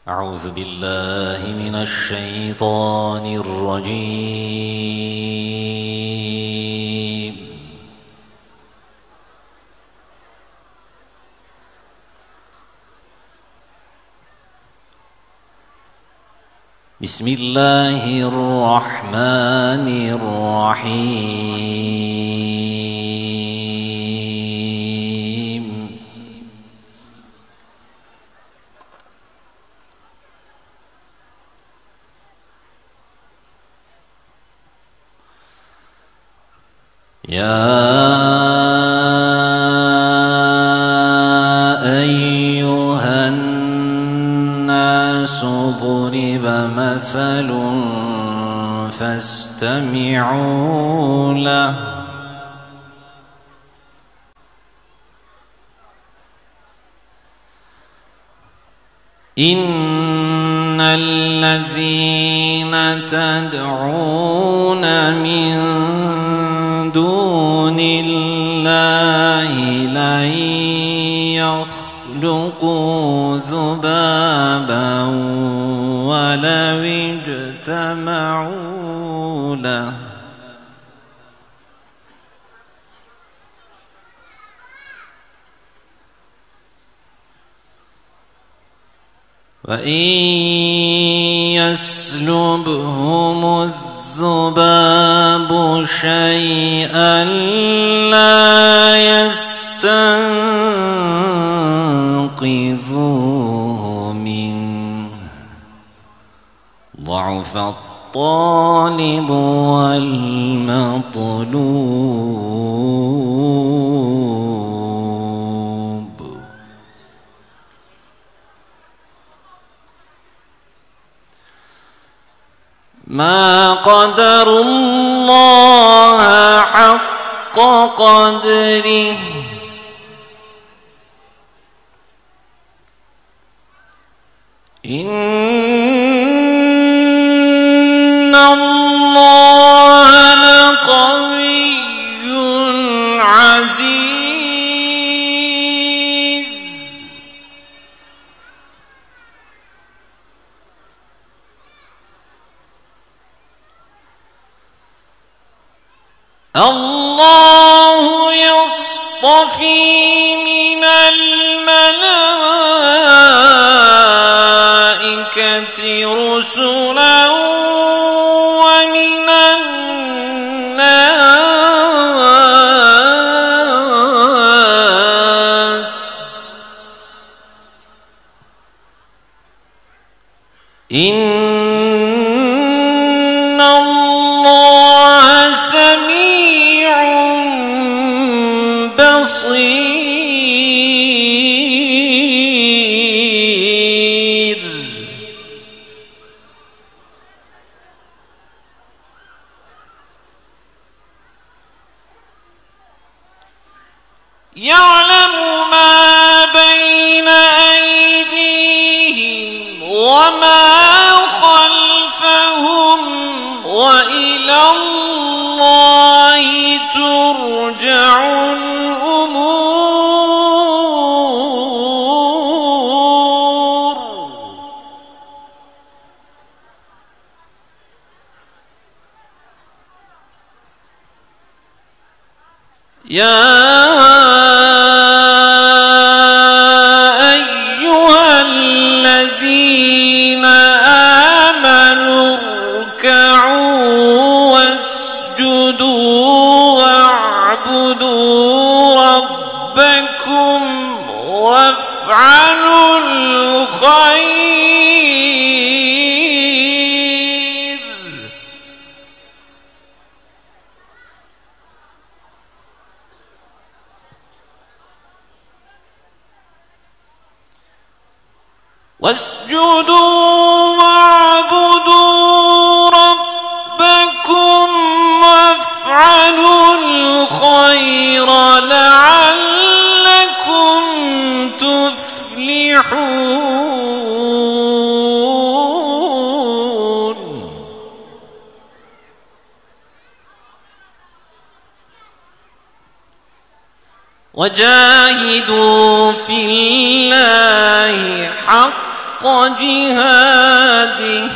أعوذ بالله من الشيطان الرجيم. بسم الله الرحمن الرحيم. يا أيها الناس ضرب مثل فاستمعوا له إن الذين تدعون من دون الله لن يخلقوا ذبابا ولو اجتمعوا له وإن يسلبهم الذباب شيئا لا يستنقذوه منه ضعف الطالب والمطلوب. ما قدروا الله حق قدره إن الله لقوي عزيز. الله يصطفي من الملائكة رسلا ومن الناس إن الله سميع بصير. يعلم ما بين أيديهم وما خلفهم وإلى الله ترجع الأمور. يا أيها الذين آمنوا اركعوا واسجدوا واعبدوا ربكم وافعلوا الخير واسجدوا واعبدوا ربكم وافعلوا الخير لعلكم تفلحون. وجاهدوا في الله حق جهاده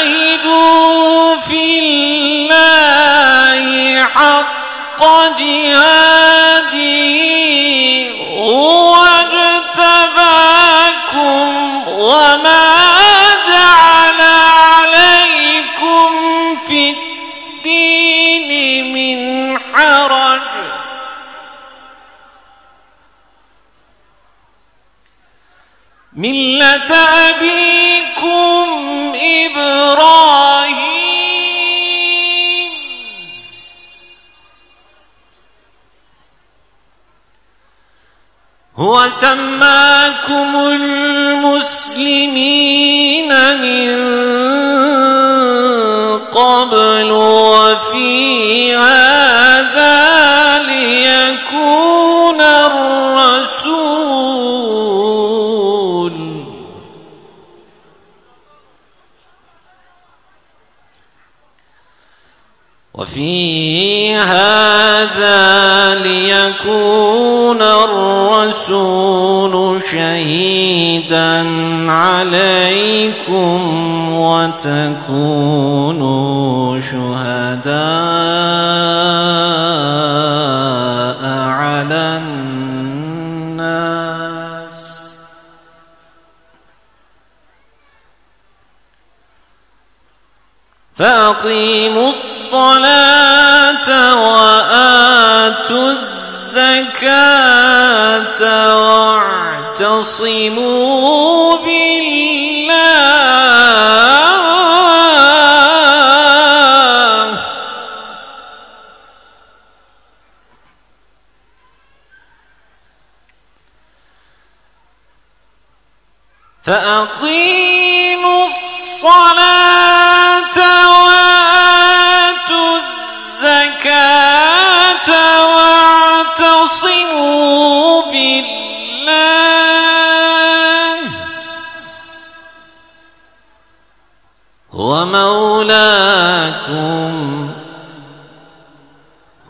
وجاهدوا في الله حق جهاده هو اجتباكم وما جعل عليكم في الدين من حرج ملة أبيكم إبراهيم هو سماكم المسلمين من قبل وفي هذا ليكون الرسول شهيدا عليكم وتكونوا شهداء على الناس فأقيموا الصلاة وآتوا الزكاة واعتصموا بالله فأقيموا الصلاة وآتوا الزكاة واعتصموا بالله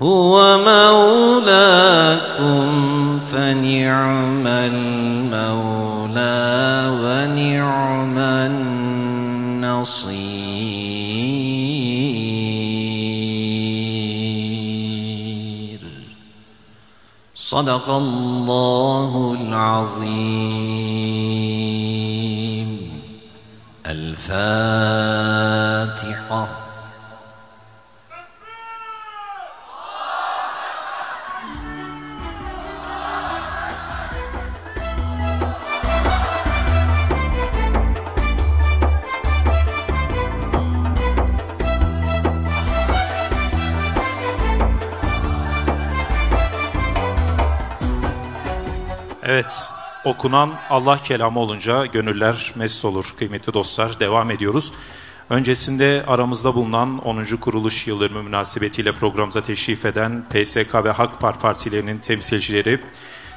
هو مولاكم فنعم المولى ونعم النصير صدق الله العظيم. الفاتحة. Evet, okunan Allah kelamı olunca gönüller mest olur kıymetli dostlar. Devam ediyoruz. Öncesinde aramızda bulunan 10. kuruluş yıldönümü münasebetiyle programımıza teşrif eden PSK ve Hakpar partilerinin temsilcileri,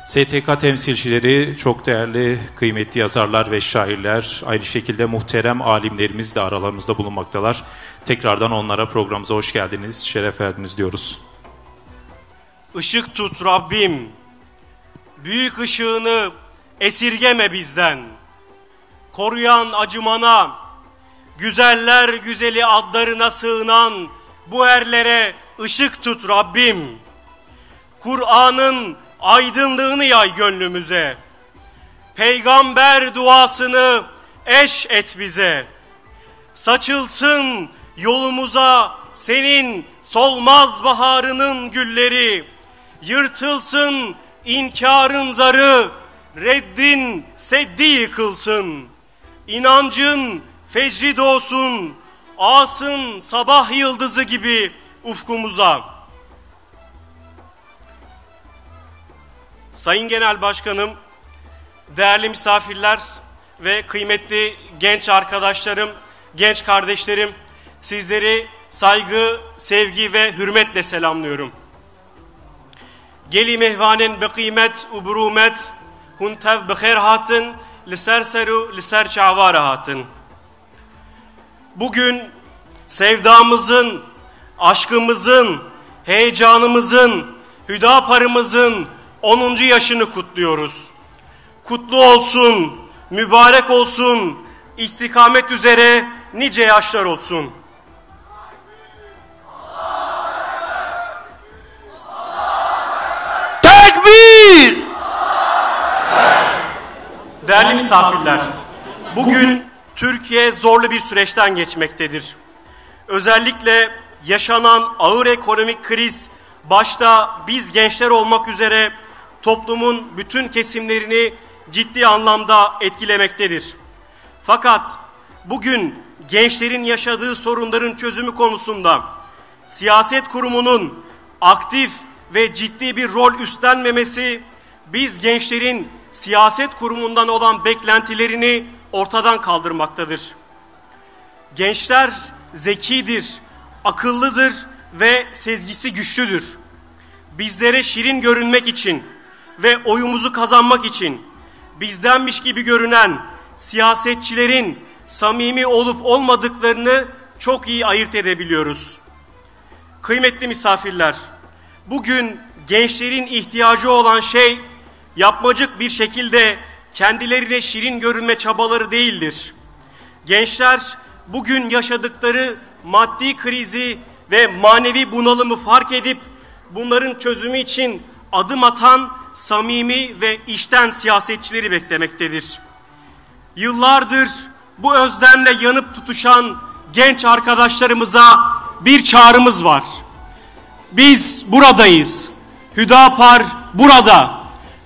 STK temsilcileri, çok değerli kıymetli yazarlar ve şairler, aynı şekilde muhterem alimlerimiz de aralarımızda bulunmaktalar. Tekrardan onlara programımıza hoş geldiniz, şeref verdiniz diyoruz. Işık tut Rabbim, büyük ışığını esirgeme bizden. Koruyan acımana, güzeller güzeli adlarına sığınan bu erlere ışık tut Rabbim. Kur'an'ın aydınlığını yay gönlümüze. Peygamber duasını eş et bize. Saçılsın yolumuza senin solmaz baharının gülleri. Yırtılsın İnkarın zarı, reddin seddi yıkılsın. İnancın fecri doğsun, asın sabah yıldızı gibi ufkumuza. Sayın Genel Başkanım, değerli misafirler ve kıymetli genç arkadaşlarım, genç kardeşlerim, sizleri saygı, sevgi ve hürmetle selamlıyorum. Geli mehvanen bi kıymet u burumet hun tev bi khair hatın li ser seru li ser çavara hatın. Bugün sevdamızın, aşkımızın, heyecanımızın, Hüdapar'ımızın 10. yaşını kutluyoruz. Kutlu olsun, mübarek olsun, istikamet üzere nice yaşlar olsun. Tekbir! Değerli misafirler, bugün Türkiye zorlu bir süreçten geçmektedir. Özellikle yaşanan ağır ekonomik kriz, başta biz gençler olmak üzere toplumun bütün kesimlerini ciddi anlamda etkilemektedir. Fakat bugün gençlerin yaşadığı sorunların çözümü konusunda siyaset kurumunun aktif ve ciddi bir rol üstlenmemesi, biz gençlerin siyaset kurumundan olan beklentilerini ortadan kaldırmaktadır. Gençler zekidir, akıllıdır ve sezgisi güçlüdür. Bizlere şirin görünmek için ve oyumuzu kazanmak için bizdenmiş gibi görünen siyasetçilerin samimi olup olmadıklarını çok iyi ayırt edebiliyoruz. Kıymetli misafirler, bugün gençlerin ihtiyacı olan şey yapmacık bir şekilde kendilerine şirin görünme çabaları değildir. Gençler bugün yaşadıkları maddi krizi ve manevi bunalımı fark edip bunların çözümü için adım atan samimi ve içten siyasetçileri beklemektedir. Yıllardır bu özlemle yanıp tutuşan genç arkadaşlarımıza bir çağrımız var. Biz buradayız. Hüdapar burada.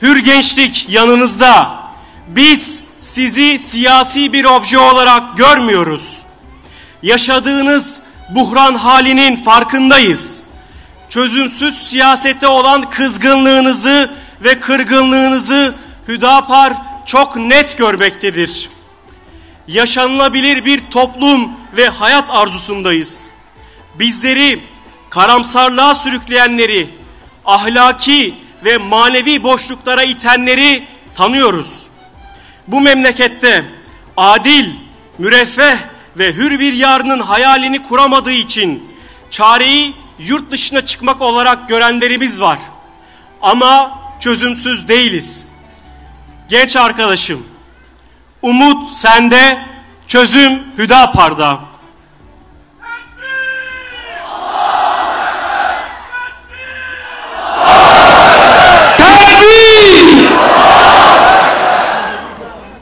Hür gençlik yanınızda. Biz sizi siyasi bir obje olarak görmüyoruz. Yaşadığınız buhran halinin farkındayız. Çözümsüz siyasete olan kızgınlığınızı ve kırgınlığınızı Hüdapar çok net görmektedir. Yaşanılabilir bir toplum ve hayat arzusundayız. Bizleri karamsarlığa sürükleyenleri, ahlaki ve manevi boşluklara itenleri tanıyoruz. Bu memlekette adil, müreffeh ve hür bir yarının hayalini kuramadığı için çareyi yurt dışına çıkmak olarak görenlerimiz var. Ama çözümsüz değiliz. Genç arkadaşım, umut sende, çözüm Hüdapar'da.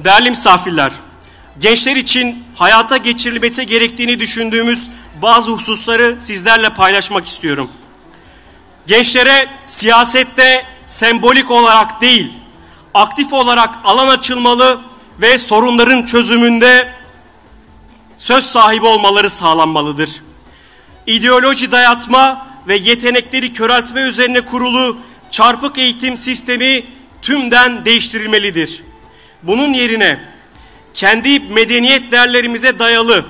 Değerli misafirler, gençler için hayata geçirilmesi gerektiğini düşündüğümüz bazı hususları sizlerle paylaşmak istiyorum. Gençlere siyasette sembolik olarak değil, aktif olarak alan açılmalı ve sorunların çözümünde söz sahibi olmaları sağlanmalıdır. İdeoloji dayatma ve yetenekleri köreltme üzerine kurulu çarpık eğitim sistemi tümden değiştirilmelidir. Bunun yerine kendi medeniyet değerlerimize dayalı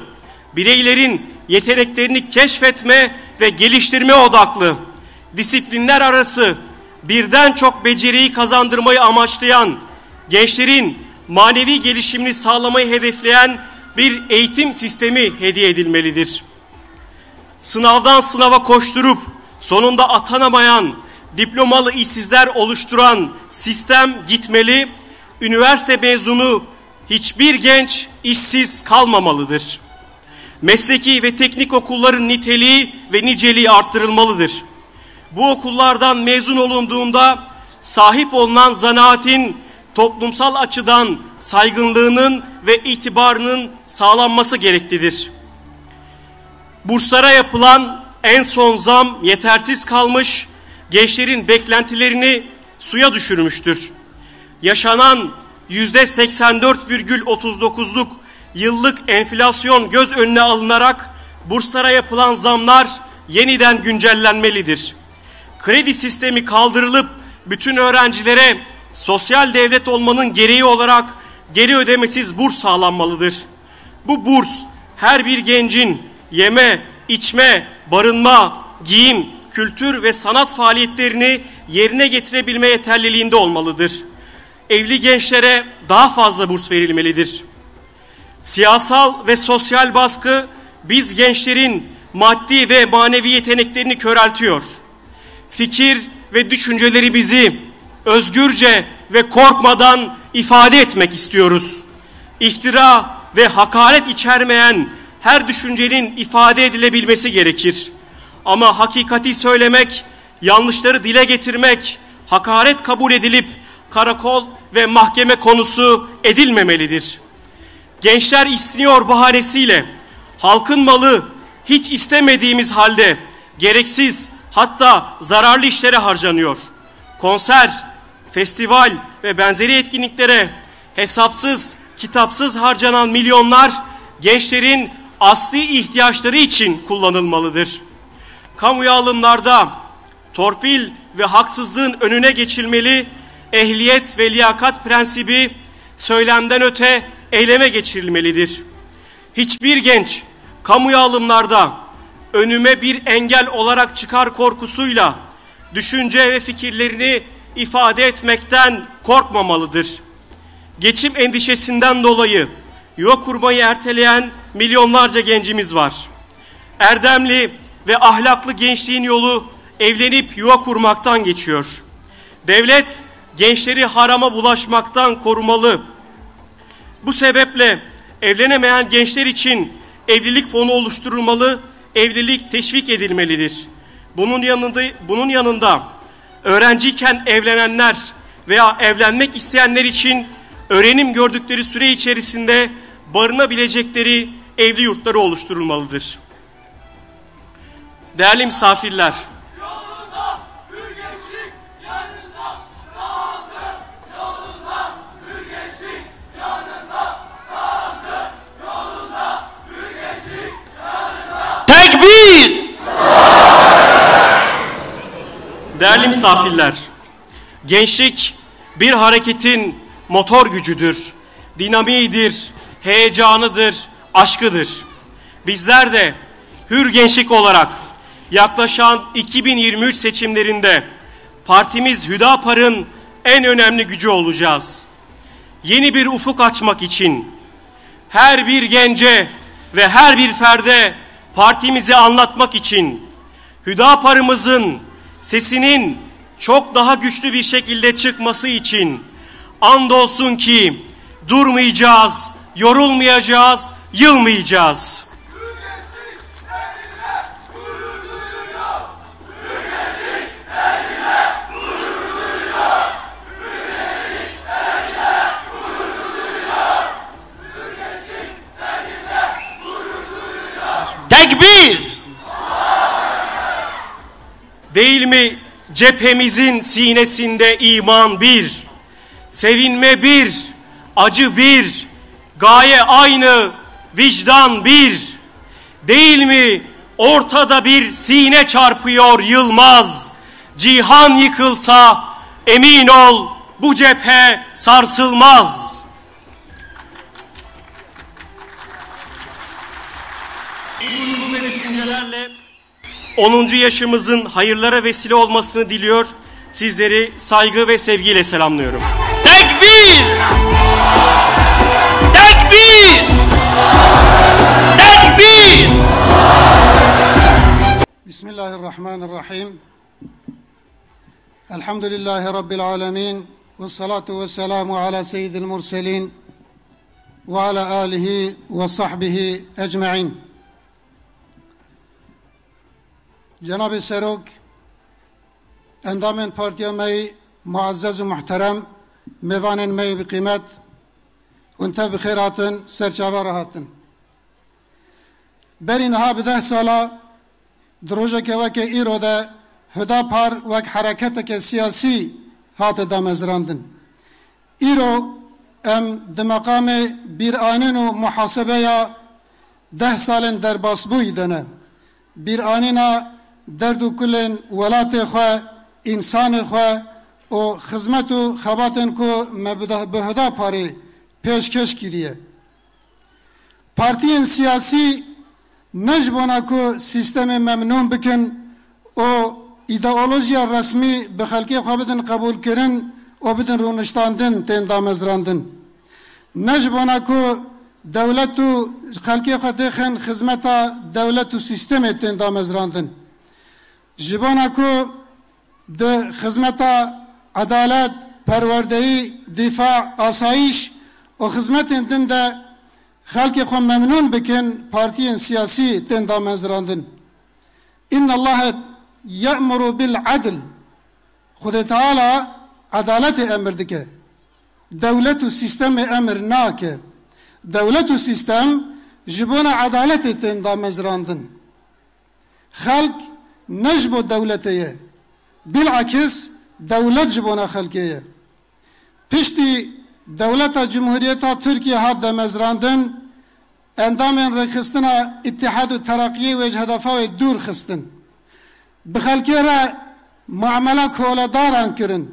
bireylerin yeteneklerini keşfetme ve geliştirme odaklı, disiplinler arası birden çok beceriyi kazandırmayı amaçlayan, gençlerin manevi gelişimini sağlamayı hedefleyen bir eğitim sistemi hediye edilmelidir. Sınavdan sınava koşturup sonunda atanamayan diplomalı işsizler oluşturan sistem gitmeli, üniversite mezunu hiçbir genç işsiz kalmamalıdır. Mesleki ve teknik okulların niteliği ve niceliği arttırılmalıdır. Bu okullardan mezun olunduğunda sahip olunan zanaatin toplumsal açıdan saygınlığının ve itibarının sağlanması gereklidir. Burslara yapılan en son zam yetersiz kalmış, gençlerin beklentilerini suya düşürmüştür. Yaşanan %84,39'luk yıllık enflasyon göz önüne alınarak burslara yapılan zamlar yeniden güncellenmelidir. Kredi sistemi kaldırılıp bütün öğrencilere sosyal devlet olmanın gereği olarak geri ödemesiz burs sağlanmalıdır. Bu burs her bir gencin yeme, içme, barınma, giyim, kültür ve sanat faaliyetlerini yerine getirebilme yeterliliğinde olmalıdır. Evli gençlere daha fazla burs verilmelidir. Siyasal ve sosyal baskı biz gençlerin maddi ve manevi yeteneklerini köreltiyor. fikir ve düşüncelerimizi özgürce ve korkmadan ifade etmek istiyoruz. İftira ve hakaret içermeyen her düşüncenin ifade edilebilmesi gerekir. Ama hakikati söylemek, yanlışları dile getirmek, hakaret kabul edilip karakol ve mahkeme konusu edilmemelidir. Gençler istiyor bahanesiyle halkın malı hiç istemediğimiz halde gereksiz, hatta zararlı işlere harcanıyor. Konser, festival ve benzeri etkinliklere hesapsız, kitapsız harcanan milyonlar gençlerin asli ihtiyaçları için kullanılmalıdır. Kamuya alımlarda torpil ve haksızlığın önüne geçilmeli, ehliyet ve liyakat prensibi söylemden öte eyleme geçirilmelidir. Hiçbir genç kamuya alımlarda önüme bir engel olarak çıkar korkusuyla düşünce ve fikirlerini ifade etmekten korkmamalıdır. Geçim endişesinden dolayı yuva kurmayı erteleyen milyonlarca gencimiz var. Erdemli ve ahlaklı gençliğin yolu evlenip yuva kurmaktan geçiyor. Devlet gençleri harama bulaşmaktan korumalı. Bu sebeple evlenemeyen gençler için evlilik fonu oluşturulmalı, evlilik teşvik edilmelidir. Bunun yanında öğrenciyken evlenenler veya evlenmek isteyenler için öğrenim gördükleri süre içerisinde barınabilecekleri evli yurtları oluşturulmalıdır. Değerli misafirler, Tekbir! değerli misafirler, gençlik bir hareketin motor gücüdür, dinamiğidir, heyecanıdır, aşkıdır. Bizler de hür gençlik olarak yaklaşan 2023 seçimlerinde partimiz Hüdapar'ın en önemli gücü olacağız. Yeni bir ufuk açmak için her bir gence ve her bir ferde partimizi anlatmak için Hüdapar'ımızın sesinin çok daha güçlü bir şekilde çıkması için andolsun ki durmayacağız, yorulmayacağız, yılmayacağız. Tekbir! Değil mi cephemizin sinesinde iman bir, sevinme bir, acı bir, gaye aynı, vicdan bir. Değil mi ortada bir sine çarpıyor yılmaz, cihan yıkılsa emin ol bu cephe sarsılmaz. Bu ve düşüncelerle 10. yaşımızın hayırlara vesile olmasını diliyor. Sizleri saygı ve sevgiyle selamlıyorum. Tekbir! Tekbir! Tekbir! Bismillahirrahmanirrahim. Elhamdülillahi Rabbil alemin. Ve salatu ve selamu ala seyyidil murselin. Ve ala alihi ve sahbihi ecma'in. Cenab-ı Serok, endamên partiya me muazzez û muhterem, mêvanên me bi qîmet, hûn te bi xêr hatin, serçava re hatin. Berî niha bi 10 sala, di rojeke weke îro de Hüdapar wek hereketeke siyasî hate damezrandin. Îro em di meqamê bîranîn û muhasebeya 10 salên derbasbûyî de ne. Bîranîna derd û kulên welatê xwe, însanê xwe û xizmet û xebatên ku me bi Hüdaparê pêşkeş kiriye. Partiyên siyasî ne ji bona ku sîstemê memnûn bikin û îdeolojiya resmî bi xelkê xwe bidin qebûlkirin û bidin rûniştandin tên damezrandin. Ne ji bona ku dewlet û xelkê xwe dixin xizmeta dewlet û sîstemê tên damezrandin. Ji bona ku ده خدمتا عدالت پروردهی دفاع آسایش و خدمت دن ده خلق خو ممنون بکن پارتی سیاسی تن دا منزراندن ان الله یأمر بالعدل خود تعالی عدالت امر دکه دولت و سیستم امر ناکه دولت و سیستم جبون عدالت تن دا منزراندن خلق نجبو دولتیه بالعکس دولت جبونا خلقیه پشتی دولت جمهوریت ترکیه هات دا مزراندن اندامن رخستنا اتحاد و ترقیه و هدفهای دور خستن بخلقی را معامله کولداران کرن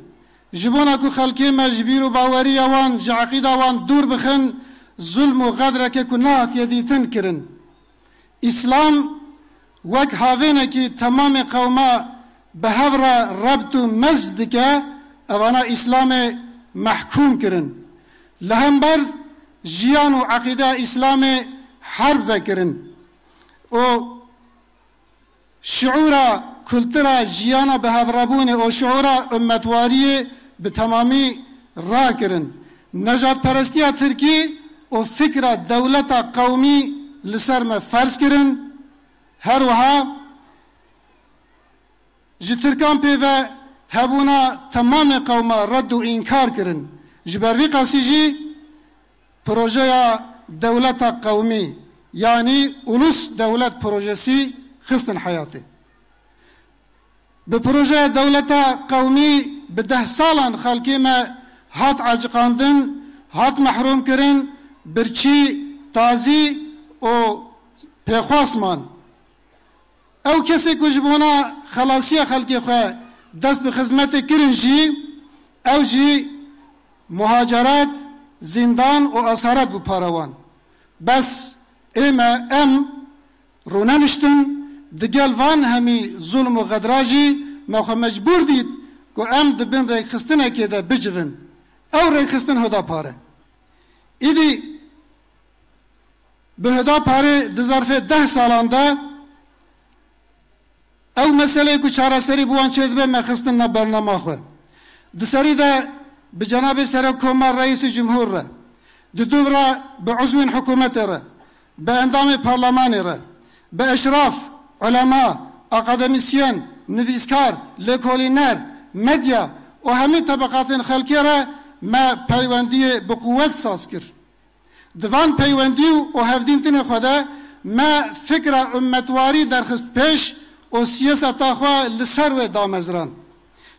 جبونا کو خلقی مجبیر و باوری وان جعقید وان دور بخن ظلم و غدر که کنات یدیتن کرن اسلام وک هاوینه که تمام قوما به هفر ربط و مزد که اوانا اسلام محکوم کرن لهم بر جیان و عقیده اسلام حرب کرن و شعور کلتر جیان به هفربون و شعور امتواری به تمامی را کرن نجات پرستی ترکی و فکر دولت قومی لسرم فرض کرن هر وها جترکان پیوه هبونا تمام قوما رد و انکار کرن جبروی قاسی جی پروژه دولت قومی یعنی اولوس دولت پروژسی خستن حیاتی به پروژه دولت قومی به 10 سالان خلقی ما هات عجقاندن هات محروم کرن برچی تازی و پیخواسمان او کسی که جبونا خلاصی خلقی خواه دست به خدمت کرن جی او جی مهاجرت زندان و اسارت بپاروان بس ام روننشتن دگل وان همی ظلم و غدراجی موخه مجبور دید که ام دبین ریک خستنه که ده بجون او ریک خستن هدا پاره ایدی به هدا پاره دظرف 10 سالان ده او مسئله که چاره سری بوان چید به مخستن نبرنامه خواه دسری ده به جناب سرکوما رئیس جمهور را دو را به عضو حکومت را به اندام پارلمان را به اشراف علماء اکادمیسین نویسکار لکولینر مدیا و همه طبقات خلقی را ما پیوندی به قوت ساز کرد دوان پیوندی و هفدین تن خدا ما فکر امتواری درخست پیش و سیاست آخوا لسر و دامزران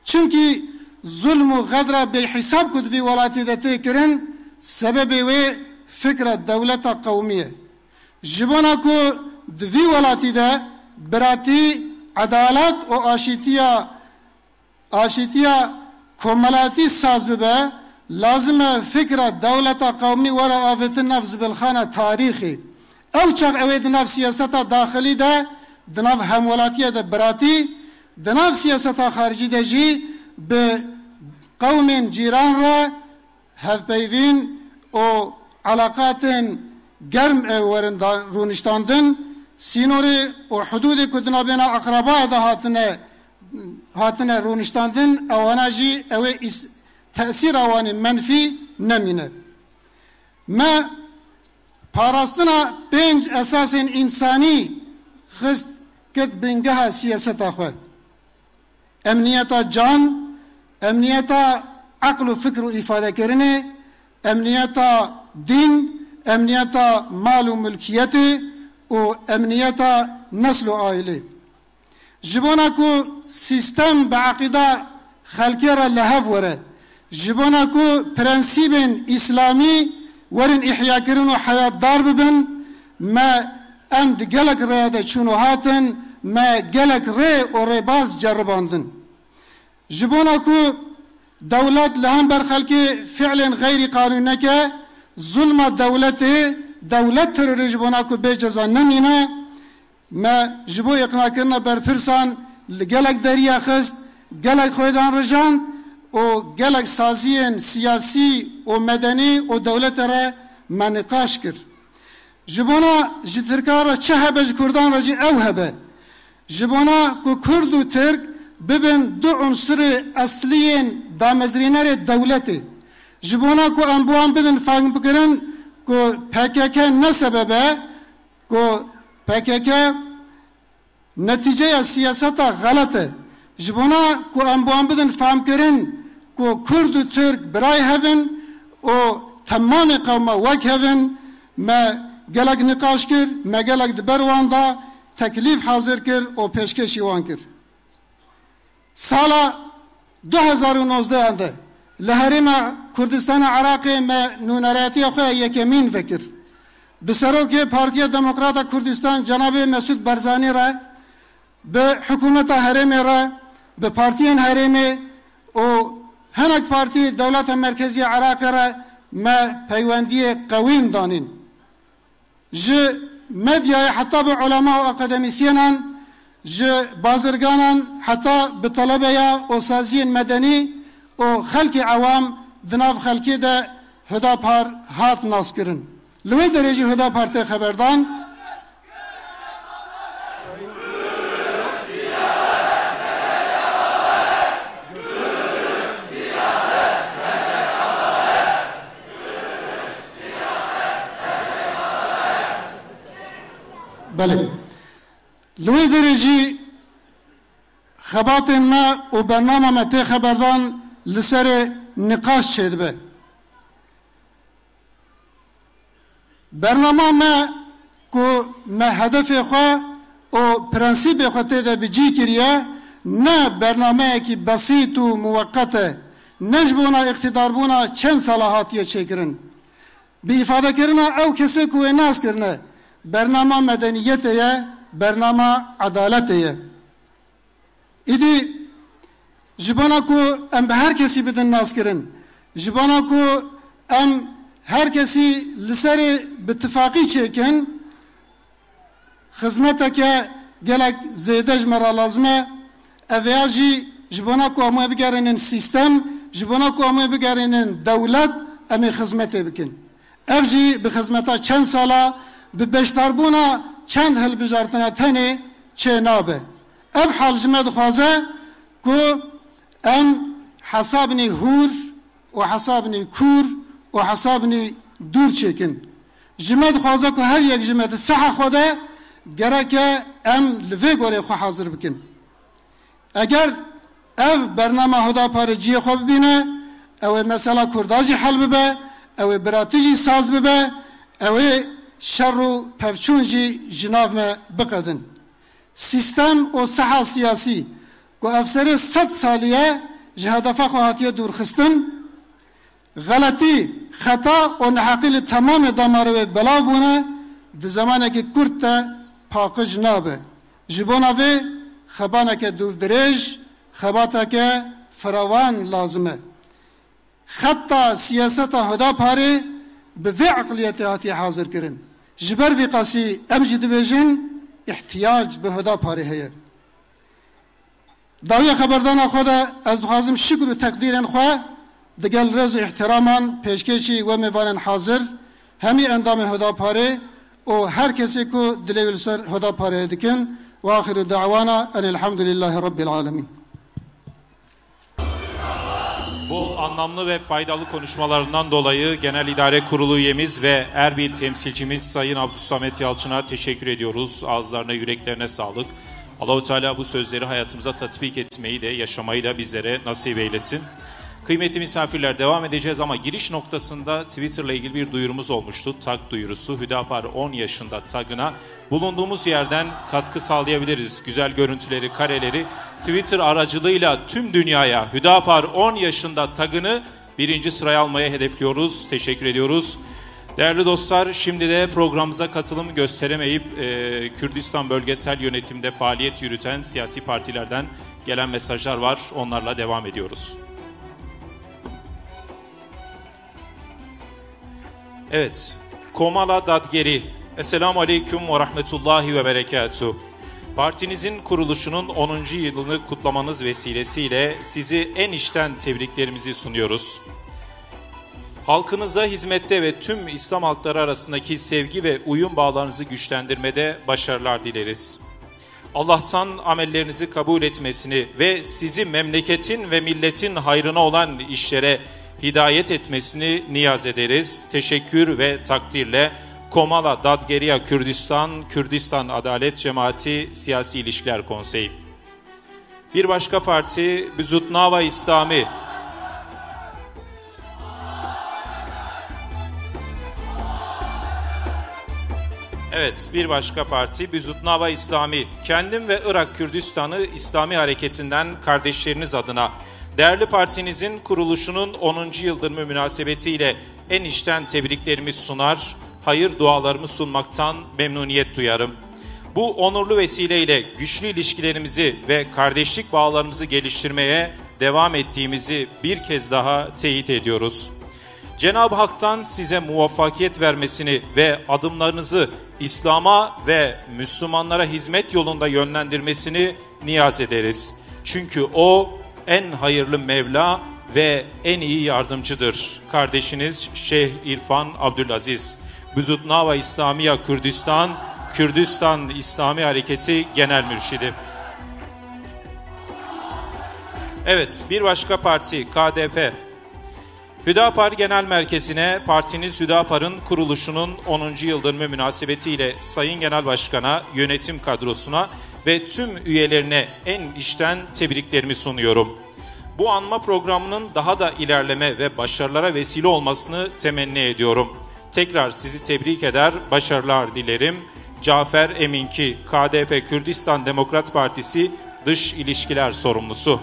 چونکی ظلم و غدر به حساب کد وی ولاتی دته کرن سبب وی فکر دولت قومیه جبانا کو دوی ولاتی ده براتی عدالت و آشیتیا کمالاتی ساز ببه لازم فکر دولت قومی ورا آفت نفس بالخانه تاریخی او چاق اوید نفس سیاست داخلی ده دناف همولاتی ده براتی دناف سیاست خارجی ده جی به قوم جیران را هفپیوین و علاقات گرم ورن رونشتاندن سینوری و حدود کدنا بین اقرباء ده هاتنه رونشتاندن اوانا جی اوه تأثیر اوانی منفی نمینه ما پاراستنا 5 اساس انسانی خست کد بنگه سیاست خود امنیت جان امنیت عقل و فکر و افاده کرنه امنیت دین امنیت مال و ملکیت و امنیت نسل و عائله جبانا کو سیستم با عقیده خلقی را لحف وره جبانا کو پرنسیب اسلامی ورن احیا کرن و حیات دار ببن ما امد گلک ریاده چونو هاتن ما گلک ری و ریباز جرباندن جبونا کو دولت لهم بر خلق فعل غیر قانونی که ظلم دولت ترور جبونا کو به جزا نمینه ما جبو اقناع کرنا بر فرسان لگلک دریا خست گلک خویدان رجان و گلک سازی سیاسی و مدنی و دولت را منقاش کرد جبونا جترکار چه هبه جکردان رجی او هبه جبونا کو کرد و ترک bibin du unsuri asliyen damezrineri devleti. Jibona ku ambuan bidin fahim bikirin ku PKK ne sebebe ku PKK neticeye siyaseta galatı. Jibona ku ambuan bidin fahim kirin ku Kurd Türk biray hevin o tamamı kavma vek hevin me gelek nikaş kir me gelek diberwanda teklif hazır kir o peşkeşi wan kir. Sala 2019 ande لهرما كردستان عراقي ما نونراتي أخوة يكمين فكر بسروكي بارتيا ديمقراطة كردستان جناب مسعود برزاني را بحكومة هرمي را ببارتيان هرمي و هناك بارتي دولة مركزية عراقي را ما بيواندية قويم دانين ج مديا حتى بعلماء وأكاديميسيان ج بازرگانان حتى بطلبة وسازين مدني و خلق عوام دناف خلقی ده هدا پار هات ناس کرن لوی درجه هدا پارت خبردان بله لوی درجه خبات ما و برنامه مت خبردان لسر نقاش شد به برنامه ما کو ما هدف خو او پرنسیب خو ته بجی کریه نه برنامه کی بسیط و موقته نجبونا اقتدار بونا چند صلاحاتیه چکرن به ifade کرنا او کسی کو ناس کرنه برنامه مدنیته برنامه عدالته ایدی جبانا کو ام به هر کسی بدن ناس کرن جبانا کو ام هر کسی لسر باتفاقی چکن خدمته که گلک زیدج مرا لازمه اویاجی جبانا کو امو بگرنن سیستم جبانا کو امو بگرنن دولت امی خدمته بکن افجی به خدمته چند ساله به بشتربونا چند هل بجارتنا تنه چه نابه اف حال جمعه خوازه کو ام حسابني هور وحسابني كور وحسابني دور چکن جمعه خوازه که هر یک جمعه صحه خوده گرکه ام لوی گوره خو حاضر بکن اگر او برنامه هدا پارجی خوب بینه او مثلا کرداجی حل ببه او براتجی ساز ببه او شر و پفچونجی جناف ما بقدن سیستم و صحه سیاسی که افسر 100 سالیه جهدفه خواهاتیه دور خستن غلطی خطا و نحقیل تمام داماره بلا بونه ده زمانه که کرد پاقج نابه جبونه و خبانه که دور درج خباته که فراوان لازمه خطا سیاست هدا پاره به وی عقلیت هاتی حاضر کرن جبر وی قاسی امجد بیجن احتیاج به هدا پاره هیه داوی خبردان خدا از دخوازم شکر و تقدیرن خواه دگل رز و احترامان پیشکشی و میوانن حاضر همی اندام هدا پاره و هر کسی که دلیل سر هدا پاره دکن و آخر دعوانا ان الحمدلله رب العالمین. Bu anlamlı ve faydalı konuşmalarından dolayı Genel İdare Kurulu üyemiz ve Erbil temsilcimiz Sayın Abdüssamet Yalçın'a teşekkür ediyoruz. Ağızlarına, yüreklerine sağlık. Allah-u Teala bu sözleri hayatımıza tatbik etmeyi de, yaşamayı da bizlere nasip eylesin. Kıymetli misafirler, devam edeceğiz ama giriş noktasında Twitter'la ilgili bir duyurumuz olmuştu. Tag duyurusu. Hüdapar 10 yaşında tagına bulunduğumuz yerden katkı sağlayabiliriz. Güzel görüntüleri, kareleri Twitter aracılığıyla tüm dünyaya Hüdapar 10 yaşında tagını 1. sıraya almaya hedefliyoruz. Teşekkür ediyoruz. Değerli dostlar, şimdi de programımıza katılım gösteremeyip Kürdistan bölgesel yönetimde faaliyet yürüten siyasi partilerden gelen mesajlar var. Onlarla devam ediyoruz. Evet, Komala Dadgeri, Esselamu Aleyküm ve Rahmetullahi ve Berekatuhu. Partinizin kuruluşunun 10. yılını kutlamanız vesilesiyle sizi en içten tebriklerimizi sunuyoruz. Halkınıza hizmette ve tüm İslam halkları arasındaki sevgi ve uyum bağlarınızı güçlendirmede başarılar dileriz. Allah'tan amellerinizi kabul etmesini ve sizi memleketin ve milletin hayrına olan işlere hidayet etmesini niyaz ederiz. Teşekkür ve takdirle Komala Dadgeriya Kürdistan Adalet Cemaati Siyasi İlişkiler Konseyi. Bir başka parti Büzutnava İslami. Evet, bir başka parti Büzutnava İslami. Kendim ve Irak Kürdistan'ı İslami hareketinden kardeşleriniz adına değerli partinizin kuruluşunun 10. yıl dönümü münasebetiyle en içten tebriklerimi sunar, hayır dualarımı sunmaktan memnuniyet duyarım. Bu onurlu vesileyle güçlü ilişkilerimizi ve kardeşlik bağlarımızı geliştirmeye devam ettiğimizi bir kez daha teyit ediyoruz. Cenab-ı Hak'tan size muvaffakiyet vermesini ve adımlarınızı İslam'a ve Müslümanlara hizmet yolunda yönlendirmesini niyaz ederiz. Çünkü O en hayırlı Mevla ve en iyi yardımcıdır. Kardeşiniz Şeyh İrfan Abdülaziz, Büzutnava İslamiya Kürdistan İslami Hareketi Genel Mürşidi. Evet, bir başka parti KDP. Hüdapar Genel Merkezi'ne partiniz Hüdapar'ın kuruluşunun 10. yıl dönümü münasebetiyle Sayın Genel Başkan'a, yönetim kadrosuna ve tüm üyelerine en içten tebriklerimi sunuyorum. Bu anma programının daha da ilerleme ve başarılara vesile olmasını temenni ediyorum. Tekrar sizi tebrik eder, başarılar dilerim. Cafer Eminki, KDP Kürdistan Demokrat Partisi Dış İlişkiler Sorumlusu.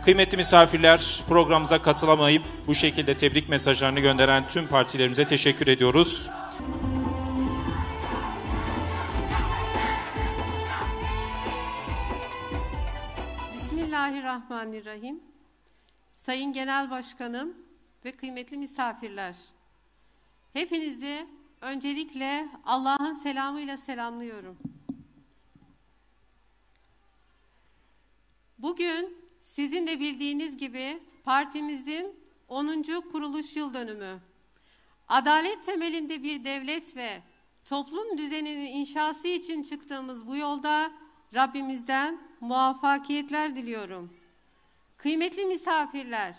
Kıymetli misafirler, programımıza katılamayıp bu şekilde tebrik mesajlarını gönderen tüm partilerimize teşekkür ediyoruz. Bismillahirrahmanirrahim. Sayın Genel Başkanım ve kıymetli misafirler, hepinizi öncelikle Allah'ın selamıyla selamlıyorum. Bugün sizin de bildiğiniz gibi partimizin 10. kuruluş yıl dönümü. Adalet temelinde bir devlet ve toplum düzeninin inşası için çıktığımız bu yolda Rabbimizden muvaffakiyetler diliyorum. Kıymetli misafirler,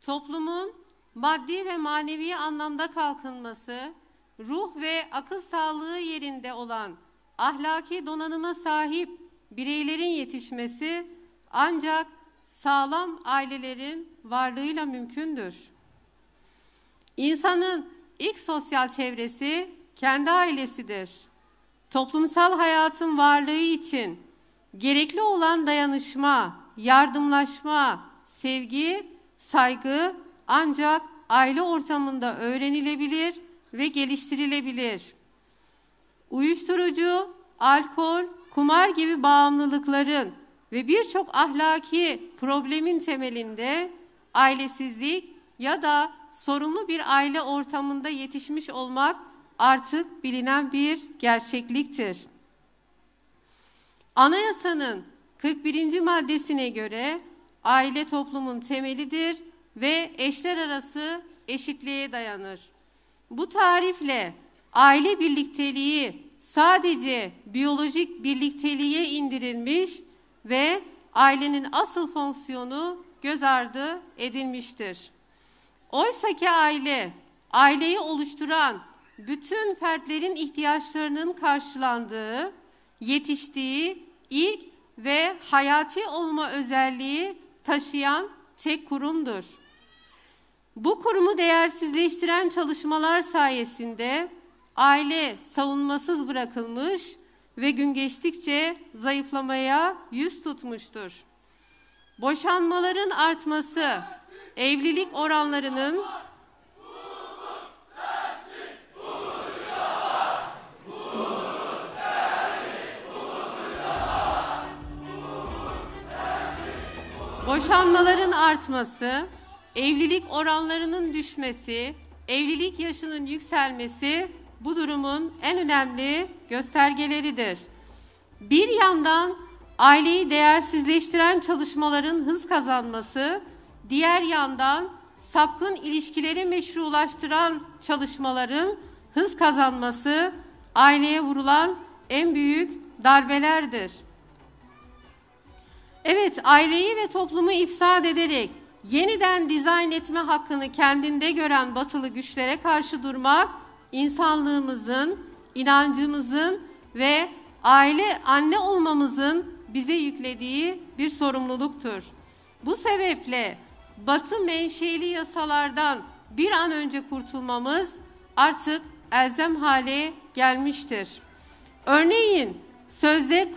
toplumun maddi ve manevi anlamda kalkınması, ruh ve akıl sağlığı yerinde olan ahlaki donanıma sahip bireylerin yetişmesi ancak sağlam ailelerin varlığıyla mümkündür. İnsanın ilk sosyal çevresi kendi ailesidir. Toplumsal hayatın varlığı için gerekli olan dayanışma, yardımlaşma, sevgi, saygı ancak aile ortamında öğrenilebilir ve geliştirilebilir. Uyuşturucu, alkol, kumar gibi bağımlılıkların ve birçok ahlaki problemin temelinde ailesizlik ya da sorunlu bir aile ortamında yetişmiş olmak artık bilinen bir gerçekliktir. Anayasanın 41. maddesine göre aile toplumun temelidir ve eşler arası eşitliğe dayanır. Bu tarifle aile birlikteliği sadece biyolojik birlikteliğe indirilmiş ve ailenin asıl fonksiyonu göz ardı edilmiştir. Oysa ki aileyi oluşturan bütün fertlerin ihtiyaçlarının karşılandığı, yetiştiği ilk ve hayati olma özelliği taşıyan tek kurumdur. Bu kurumu değersizleştiren çalışmalar sayesinde aile savunmasız bırakılmış ve gün geçtikçe zayıflamaya yüz tutmuştur. Boşanmaların artması, evlilik oranlarının evlilik oranlarının düşmesi, evlilik yaşının yükselmesi bu durumun en önemli göstergeleridir. Bir yandan aileyi değersizleştiren çalışmaların hız kazanması, diğer yandan sapkın ilişkileri meşrulaştıran çalışmaların hız kazanması aileye vurulan en büyük darbelerdir. Evet, aileyi ve toplumu ifsad ederek yeniden dizayn etme hakkını kendinde gören batılı güçlere karşı durmak, insanlığımızın, inancımızın ve anne olmamızın bize yüklediği bir sorumluluktur. Bu sebeple Batı menşeli yasalardan bir an önce kurtulmamız artık elzem hale gelmiştir. Örneğin sözde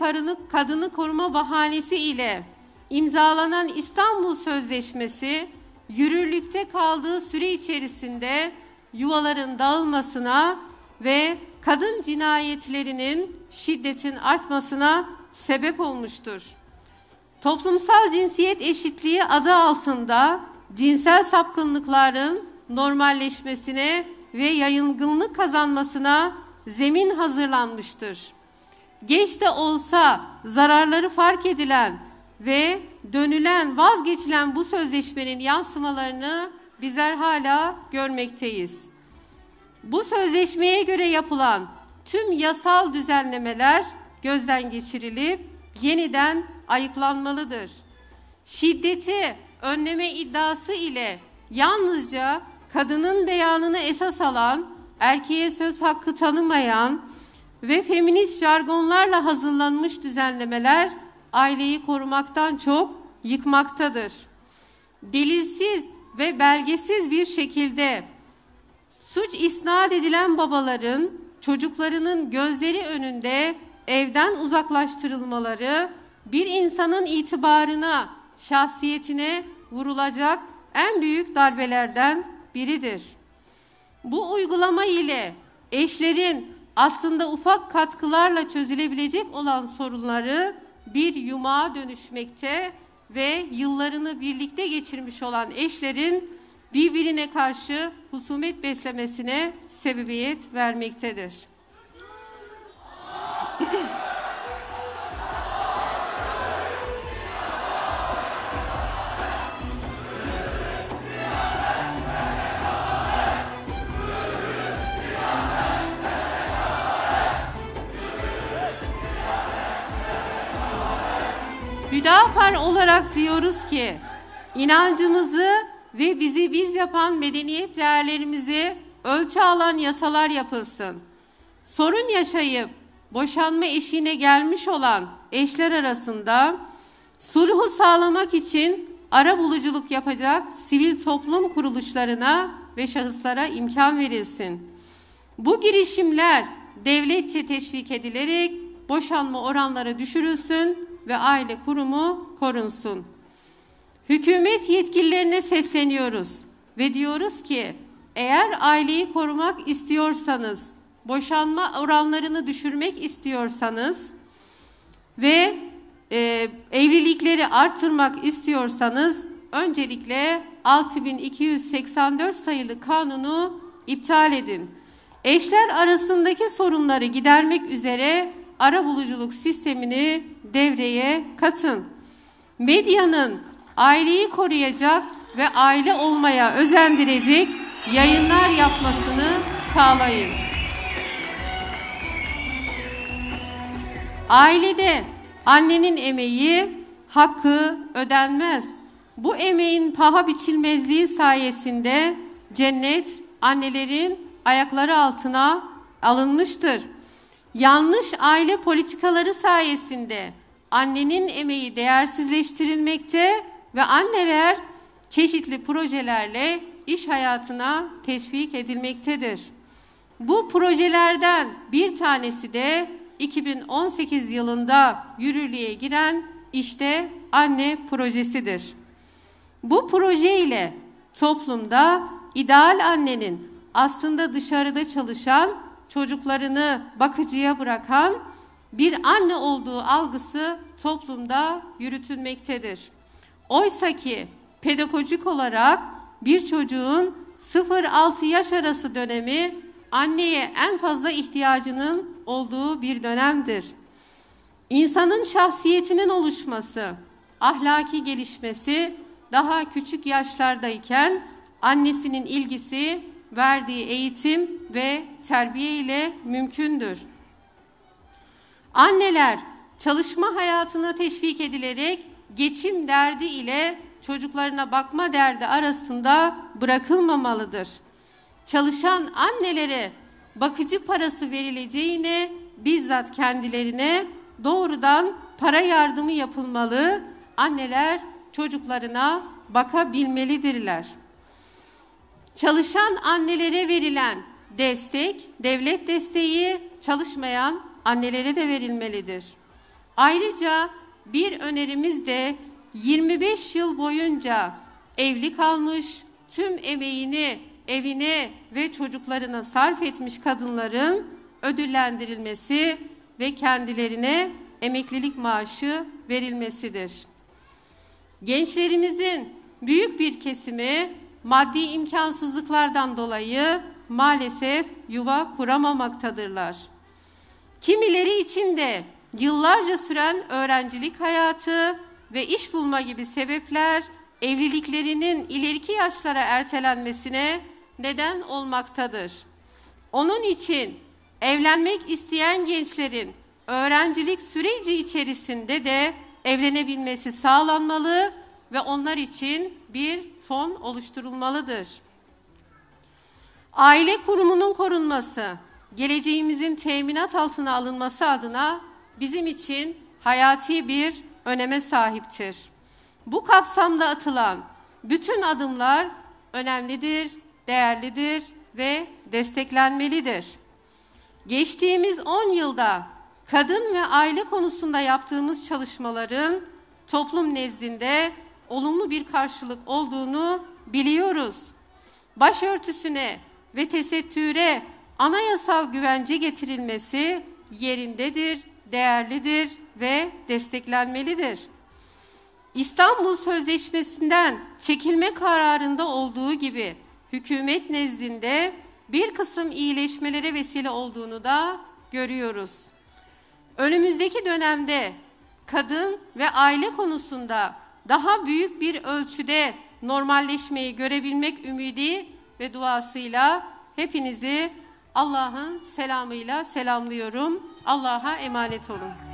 kadını koruma bahanesi ile imzalanan İstanbul Sözleşmesi yürürlükte kaldığı süre içerisinde yuvaların dağılmasına ve kadın cinayetlerinin şiddetin artmasına sebep olmuştur. Toplumsal cinsiyet eşitliği adı altında cinsel sapkınlıkların normalleşmesine ve yaygınlık kazanmasına zemin hazırlanmıştır. Geç de olsa zararları fark edilen ve vazgeçilen bu sözleşmenin yansımalarını bizler hala görmekteyiz. Bu sözleşmeye göre yapılan tüm yasal düzenlemeler gözden geçirilip yeniden ayıklanmalıdır. Şiddeti önleme iddiası ile yalnızca kadının beyanını esas alan, erkeğe söz hakkı tanımayan ve feminist jargonlarla hazırlanmış düzenlemeler aileyi korumaktan çok yıkmaktadır. Delilsiz ve belgesiz bir şekilde suç isnat edilen babaların çocuklarının gözleri önünde evden uzaklaştırılmaları bir insanın itibarına, şahsiyetine vurulacak en büyük darbelerden biridir. Bu uygulama ile eşlerin aslında ufak katkılarla çözülebilecek olan sorunları bir yumağa dönüşmekte ve yıllarını birlikte geçirmiş olan eşlerin birbirine karşı husumet beslemesine sebebiyet vermektedir. Hüdapar olarak diyoruz ki, inancımızı ve bizi biz yapan medeniyet değerlerimizi ölçü alan yasalar yapılsın. Sorun yaşayıp boşanma eşiğine gelmiş olan eşler arasında sulhu sağlamak için arabuluculuk yapacak sivil toplum kuruluşlarına ve şahıslara imkan verilsin. Bu girişimler devletçe teşvik edilerek boşanma oranları düşürülsün ve aile kurumu korunsun. Hükümet yetkililerine sesleniyoruz ve diyoruz ki eğer aileyi korumak istiyorsanız, boşanma oranlarını düşürmek istiyorsanız ve evlilikleri artırmak istiyorsanız öncelikle 6284 sayılı kanunu iptal edin. Eşler arasındaki sorunları gidermek üzere arabuluculuk sistemini devreye katın. Medyanın aileyi koruyacak ve aile olmaya özendirecek yayınlar yapmasını sağlayın. Ailede annenin emeği, hakkı ödenmez. Bu emeğin paha biçilmezliği sayesinde cennet annelerin ayakları altına alınmıştır. Yanlış aile politikaları sayesinde annenin emeği değersizleştirilmekte ve anneler çeşitli projelerle iş hayatına teşvik edilmektedir. Bu projelerden bir tanesi de 2018 yılında yürürlüğe giren İşte Anne projesidir. Bu proje ile toplumda ideal annenin aslında dışarıda çalışan, çocuklarını bakıcıya bırakan bir anne olduğu algısı toplumda yürütülmektedir. Oysa ki pedagojik olarak bir çocuğun 0-6 yaş arası dönemi anneye en fazla ihtiyacının olduğu bir dönemdir. İnsanın şahsiyetinin oluşması, ahlaki gelişmesi daha küçük yaşlardayken annesinin ilgisi, verdiği eğitim ve terbiye ile mümkündür. Anneler çalışma hayatına teşvik edilerek geçim derdi ile çocuklarına bakma derdi arasında bırakılmamalıdır. Çalışan annelere bakıcı parası verileceğine bizzat kendilerine doğrudan para yardımı yapılmalı. Anneler çocuklarına bakabilmelidirler. Çalışan annelere verilen destek, devlet desteği çalışmayan annelere de verilmelidir. Ayrıca bir önerimiz de 25 yıl boyunca evli kalmış, tüm emeğini evine ve çocuklarına sarf etmiş kadınların ödüllendirilmesi ve kendilerine emeklilik maaşı verilmesidir. Gençlerimizin büyük bir kesimi maddi imkansızlıklardan dolayı maalesef yuva kuramamaktadırlar. Kimileri için de yıllarca süren öğrencilik hayatı ve iş bulma gibi sebepler evliliklerinin ileriki yaşlara ertelenmesine neden olmaktadır. Onun için evlenmek isteyen gençlerin öğrencilik süreci içerisinde de evlenebilmesi sağlanmalı ve onlar için bir fon oluşturulmalıdır. Aile kurumunun korunması, geleceğimizin teminat altına alınması adına bizim için hayati bir öneme sahiptir. Bu kapsamda atılan bütün adımlar önemlidir, değerlidir ve desteklenmelidir. Geçtiğimiz 10 yılda kadın ve aile konusunda yaptığımız çalışmaların toplum nezdinde olumlu bir karşılık olduğunu biliyoruz. Başörtüsüne ve tesettüre anayasal güvence getirilmesi yerindedir, değerlidir ve desteklenmelidir. İstanbul Sözleşmesi'nden çekilme kararında olduğu gibi hükümet nezdinde bir kısım iyileşmelere vesile olduğunu da görüyoruz. Önümüzdeki dönemde kadın ve aile konusunda daha büyük bir ölçüde normalleşmeyi görebilmek ümidi ve duasıyla hepinizi Allah'ın selamıyla selamlıyorum. Allah'a emanet olun.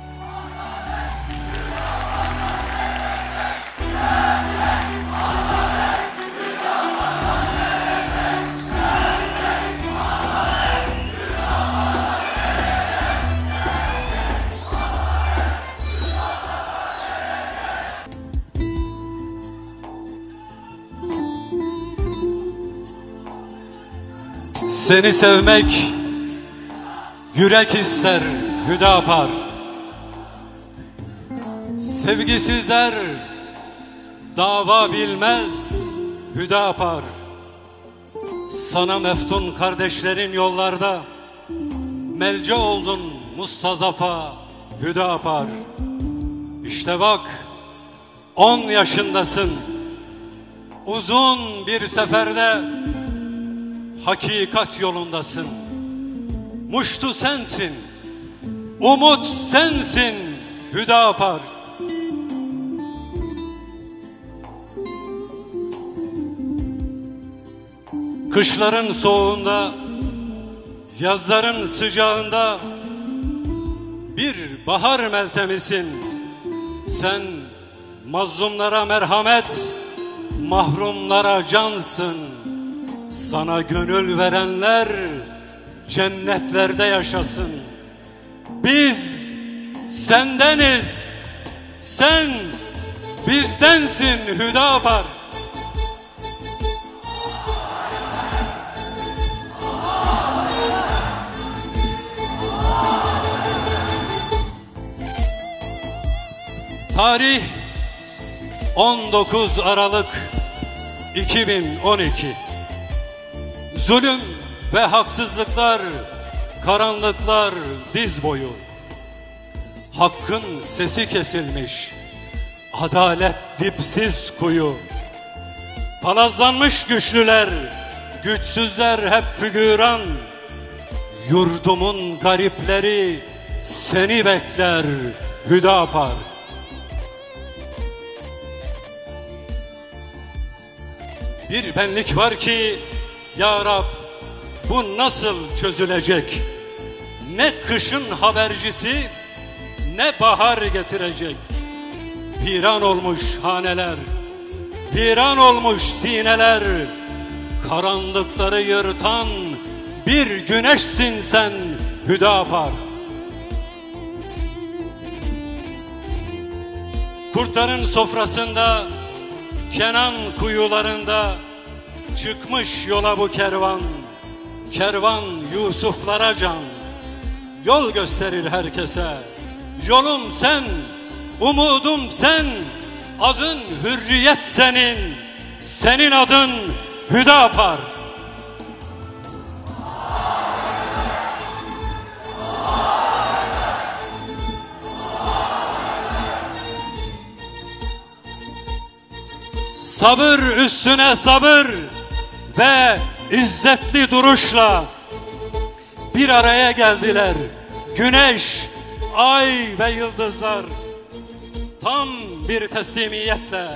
Seni sevmek yürek ister Hüdapar. Sevgisizler dava bilmez Hüdapar. Sana meftun kardeşlerin yollarda melce oldun mustazafa Hüdapar. İşte bak 10 yaşındasın, uzun bir seferde hakikat yolundasın. Muştu sensin, umut sensin Hüdapar. Kışların soğuğunda, yazların sıcağında bir bahar meltemisin. Sen mazlumlara merhamet, mahrumlara cansın. Sana gönül verenler cennetlerde yaşasın. Biz sendeniz, sen bizdensin Hüdapar. Tarih 19 Aralık 2012. Zulüm ve haksızlıklar, karanlıklar diz boyu. Hakkın sesi kesilmiş, adalet dipsiz kuyu. Palazlanmış güçlüler, güçsüzler hep figüran. Yurdumun garipleri seni bekler Hüdapar. Bir benlik var ki ya Rab, bu nasıl çözülecek? Ne kışın habercisi, ne bahar getirecek. Viran olmuş haneler, viran olmuş sineler, karanlıkları yırtan bir güneşsin sen Hüdapar. Kurtların sofrasında, Kenan kuyularında çıkmış yola bu kervan. Kervan Yusuflara can, yol gösterir herkese. Yolum sen, umudum sen, adın hürriyet senin, senin adın Hüdapar. Sabır üstüne sabır ve izzetli duruşla bir araya geldiler güneş, ay ve yıldızlar. Tam bir teslimiyetle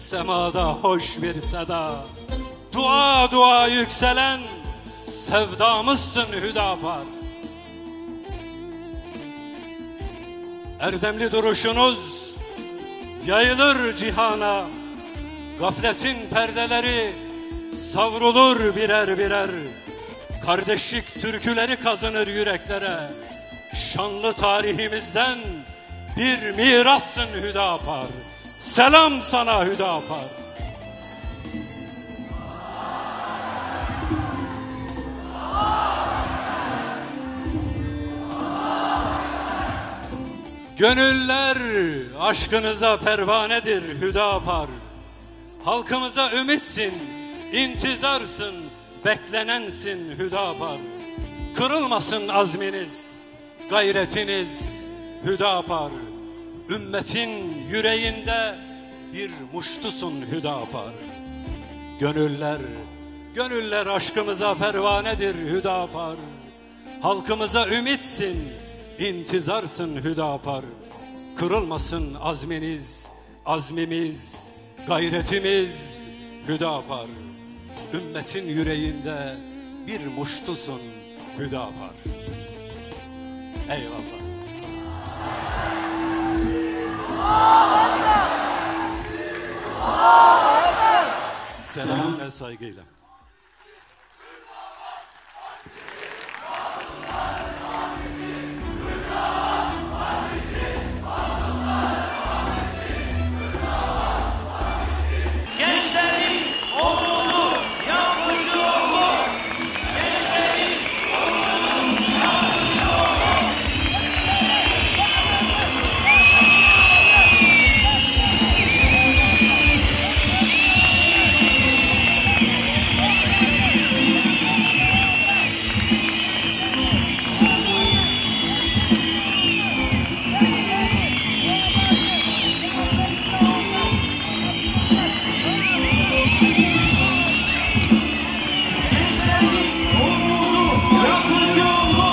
semada hoş bir seda, dua dua yükselen sevdamızsın Hüdapar. Erdemli duruşunuz yayılır cihana, gafletin perdeleri savrulur birer birer. Kardeşlik türküleri kazınır yüreklere. Şanlı tarihimizden bir mirassın Hüdapar. Selam sana Hüdapar. Gönüller aşkınıza pervanedir Hüdapar. Halkımıza ümitsin, intizarsın, beklenensin Hüdapar. Kırılmasın azminiz, gayretiniz Hüdapar. Ümmetin yüreğinde bir muştusun Hüdapar. Gönüller aşkımıza pervanedir Hüdapar. Halkımıza ümitsin, intizarsın Hüdapar. Kırılmasın azminiz, azmimiz, gayretimiz Hüdapar. Ümmetin yüreğinde bir muştusun Hüdapar. Eyvallah. Selam ve saygıyla. Gençlerin umudu, yapıcı olur. Gençlerin umudu, yapıcı olur.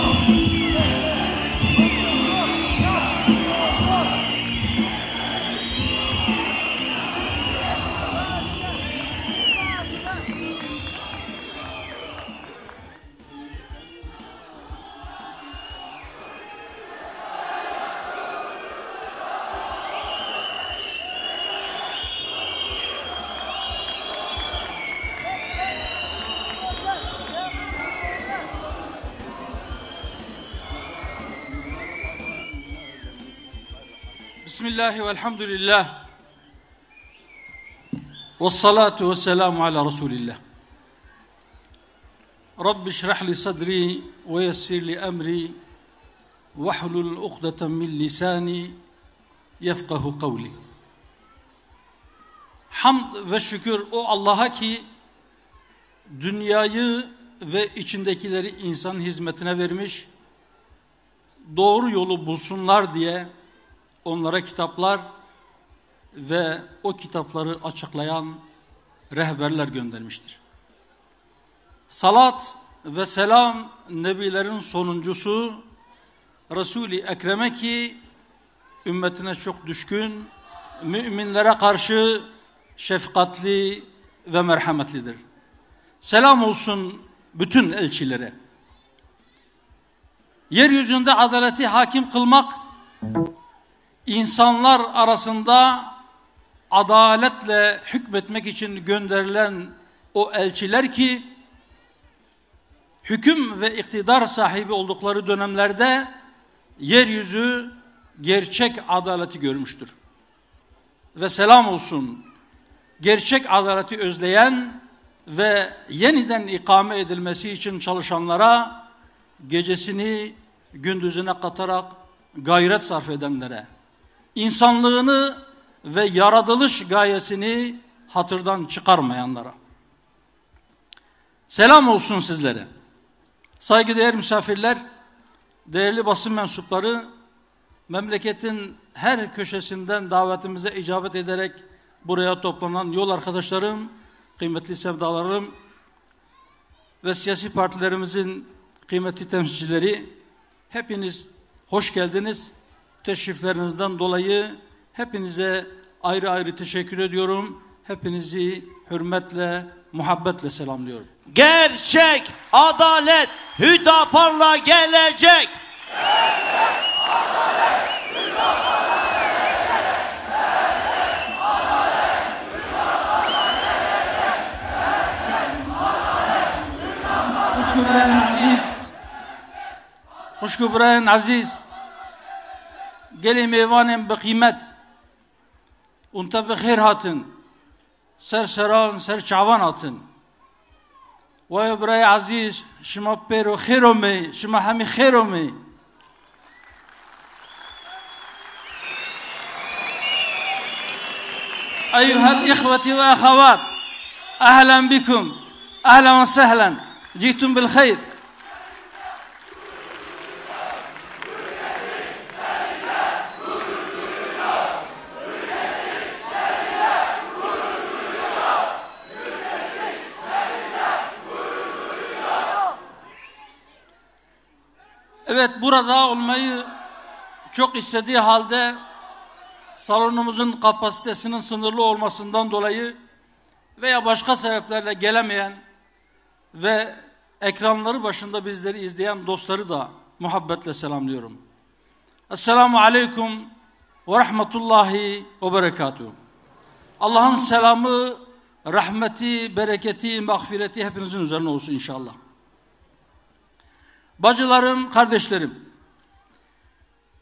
Bismillahi velhamdülillah. Vessalatu vesselamu ala Resulillah. Rabbi şrah li sadri ve yessir li emri vahlul ukdeten min lisani yefkahu kavli. Hamd ve şükür o Allah'a ki dünyayı ve içindekileri insan hizmetine vermiş, doğru yolu bulsunlar diye onlara kitaplar ve o kitapları açıklayan rehberler göndermiştir. Salat ve selam nebilerin sonuncusu Resul-i Ekrem'e ki ümmetine çok düşkün, müminlere karşı şefkatli ve merhametlidir. Selam olsun bütün elçilere. Yeryüzünde adaleti hakim kılmak İnsanlar arasında adaletle hükmetmek için gönderilen o elçiler ki hüküm ve iktidar sahibi oldukları dönemlerde yeryüzü gerçek adaleti görmüştür. Ve selam olsun gerçek adaleti özleyen ve yeniden ikame edilmesi için çalışanlara, gecesini gündüzüne katarak gayret sarf edenlere, insanlığını ve yaratılış gayesini hatırdan çıkarmayanlara. Selam olsun sizlere. Saygıdeğer misafirler, değerli basın mensupları, memleketin her köşesinden davetimize icabet ederek buraya toplanan yol arkadaşlarım, kıymetli sevdalarım ve siyasi partilerimizin kıymetli temsilcileri, hepiniz hoş geldiniz. Teşriflerinizden dolayı hepinize ayrı ayrı teşekkür ediyorum. Hepinizi hürmetle, muhabbetle selamlıyorum. Gerçek adalet Hüdapar'la gelecek. Hoşgörü Brian Aziz, gelin meyvanem be kıymet, unta be khir hatın, ser seran, ser çavan hatın. Ve Brian Aziz, şima pero khirome, şima hami khirome. أيها الإخوة وأخوات أهلا بكم أهلا وسهلا جئتم بالخير. Evet, burada olmayı çok istediği halde salonumuzun kapasitesinin sınırlı olmasından dolayı veya başka sebeplerle gelemeyen ve ekranları başında bizleri izleyen dostları da muhabbetle selamlıyorum. Esselamu aleyküm ve rahmetullahi ve berekatuhu. Allah'ın selamı, rahmeti, bereketi, mağfireti hepinizin üzerine olsun inşallah. Bacılarım, kardeşlerim,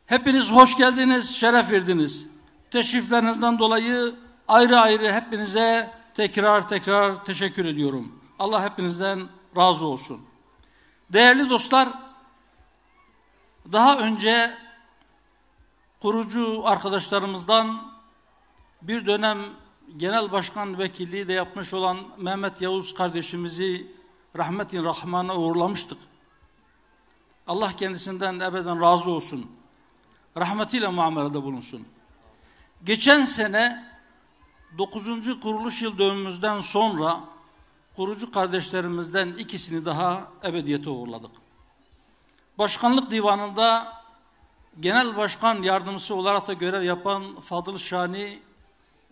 hepiniz hoş geldiniz, şeref verdiniz. Teşriflerinizden dolayı ayrı ayrı hepinize tekrar teşekkür ediyorum. Allah hepinizden razı olsun. Değerli dostlar, daha önce kurucu arkadaşlarımızdan bir dönem genel başkan vekilliği de yapmış olan Mehmet Yavuz kardeşimizi rahmetin rahmana uğurlamıştık. Allah kendisinden ebeden razı olsun. Rahmetiyle muamelede bulunsun. Geçen sene 9. kuruluş yıl dönümümüzden sonra kurucu kardeşlerimizden ikisini daha ebediyete uğurladık. Başkanlık divanında genel başkan yardımcısı olarak da görev yapan Fadıl Şani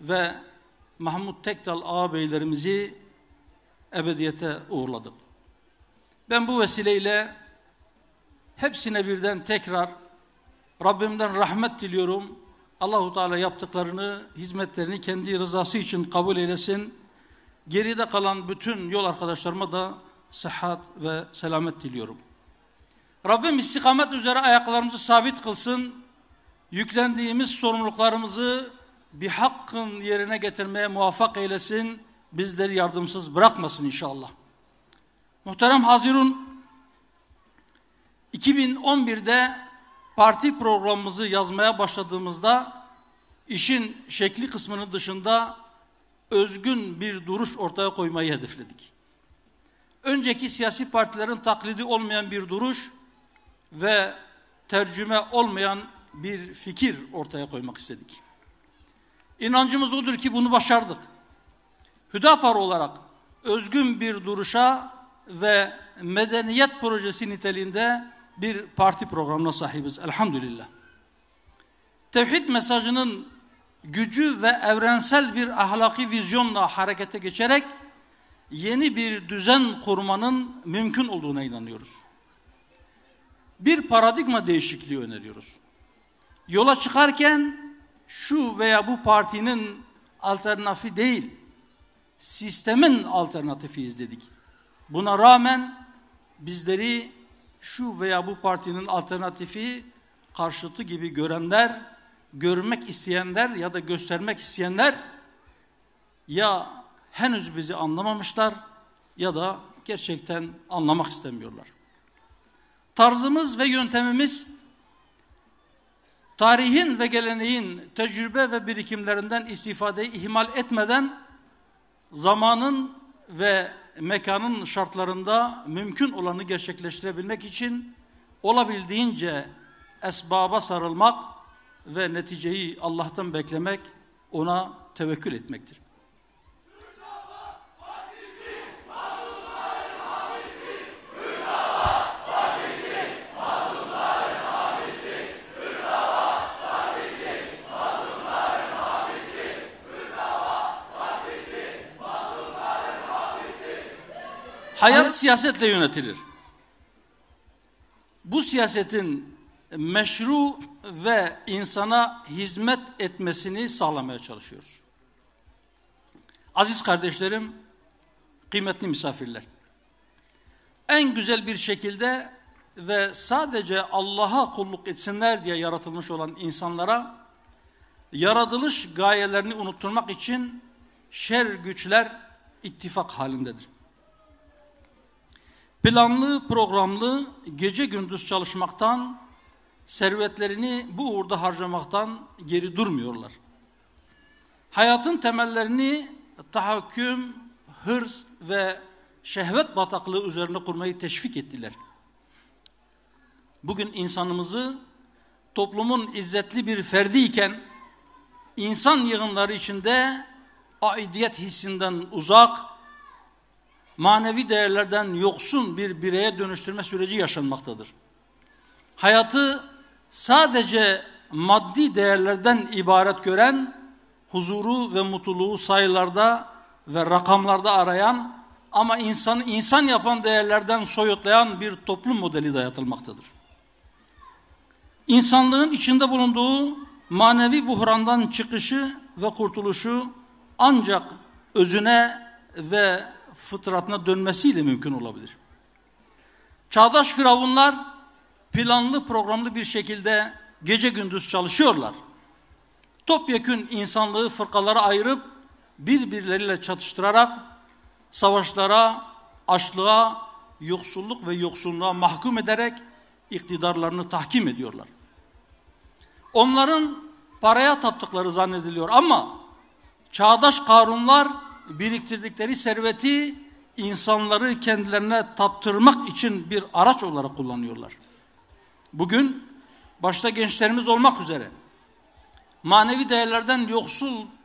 ve Mahmut Tekdal ağabeylerimizi ebediyete uğurladık. Ben bu vesileyle hepsine birden tekrar Rabbimden rahmet diliyorum. Allahu Teala yaptıklarını, hizmetlerini kendi rızası için kabul eylesin. Geride kalan bütün yol arkadaşlarıma da sıhhat ve selamet diliyorum. Rabbim istikamet üzere ayaklarımızı sabit kılsın. Yüklendiğimiz sorumluluklarımızı bir hakkın yerine getirmeye muvaffak eylesin. Bizleri yardımsız bırakmasın inşallah. Muhterem Hazirun, 2011'de parti programımızı yazmaya başladığımızda işin şekli kısmının dışında özgün bir duruş ortaya koymayı hedefledik. Önceki siyasi partilerin taklidi olmayan bir duruş ve tercüme olmayan bir fikir ortaya koymak istedik. İnancımız odur ki bunu başardık. Hüdapar olarak özgün bir duruşa ve medeniyet projesi niteliğinde bir parti programına sahibiz elhamdülillah. Tevhid mesajının gücü ve evrensel bir ahlaki vizyonla harekete geçerek yeni bir düzen kurmanın mümkün olduğuna inanıyoruz. Bir paradigma değişikliği öneriyoruz. yola çıkarken şu veya bu partinin alternatifi değil, sistemin alternatifiyiz dedik. Buna rağmen bizleri şu veya bu partinin alternatifi karşıtı gibi görenler, görmek isteyenler ya da göstermek isteyenler ya henüz bizi anlamamışlar ya da gerçekten anlamak istemiyorlar. Tarzımız ve yöntemimiz tarihin ve geleneğin tecrübe ve birikimlerinden istifadeyi ihmal etmeden zamanın ve mekanın şartlarında mümkün olanı gerçekleştirebilmek için olabildiğince esbaba sarılmak ve neticeyi Allah'tan beklemek, ona tevekkül etmektir. Hayat siyasetle yönetilir. Bu siyasetin meşru ve insana hizmet etmesini sağlamaya çalışıyoruz. Aziz kardeşlerim, kıymetli misafirler, en güzel bir şekilde ve sadece Allah'a kulluk etsinler diye yaratılmış olan insanlara yaratılış gayelerini unutturmak için şer güçler ittifak halindedir. Planlı, programlı, gece gündüz çalışmaktan, servetlerini bu uğurda harcamaktan geri durmuyorlar. Hayatın temellerini tahakküm, hırs ve şehvet bataklığı üzerine kurmayı teşvik ettiler. Bugün insanımızı toplumun izzetli bir ferdiyken, insan yığınları içinde aidiyet hissinden uzak, manevi değerlerden yoksun bir bireye dönüştürme süreci yaşanmaktadır. Hayatı sadece maddi değerlerden ibaret gören, huzuru ve mutluluğu sayılarda ve rakamlarda arayan ama insanı insan yapan değerlerden soyutlayan bir toplum modeli dayatılmaktadır. İnsanlığın içinde bulunduğu manevi buhrandan çıkışı ve kurtuluşu ancak özüne ve fıtratına dönmesiyle mümkün olabilir. Çağdaş firavunlar planlı programlı bir şekilde gece gündüz çalışıyorlar. Topyekün insanlığı fırkalara ayırıp birbirleriyle çatıştırarak savaşlara, açlığa, yoksulluk ve yoksunluğa mahkum ederek iktidarlarını tahkim ediyorlar. Onların paraya taptıkları zannediliyor ama çağdaş Karunlar biriktirdikleri serveti insanları kendilerine taptırmak için bir araç olarak kullanıyorlar. Bugün başta gençlerimiz olmak üzere manevi değerlerden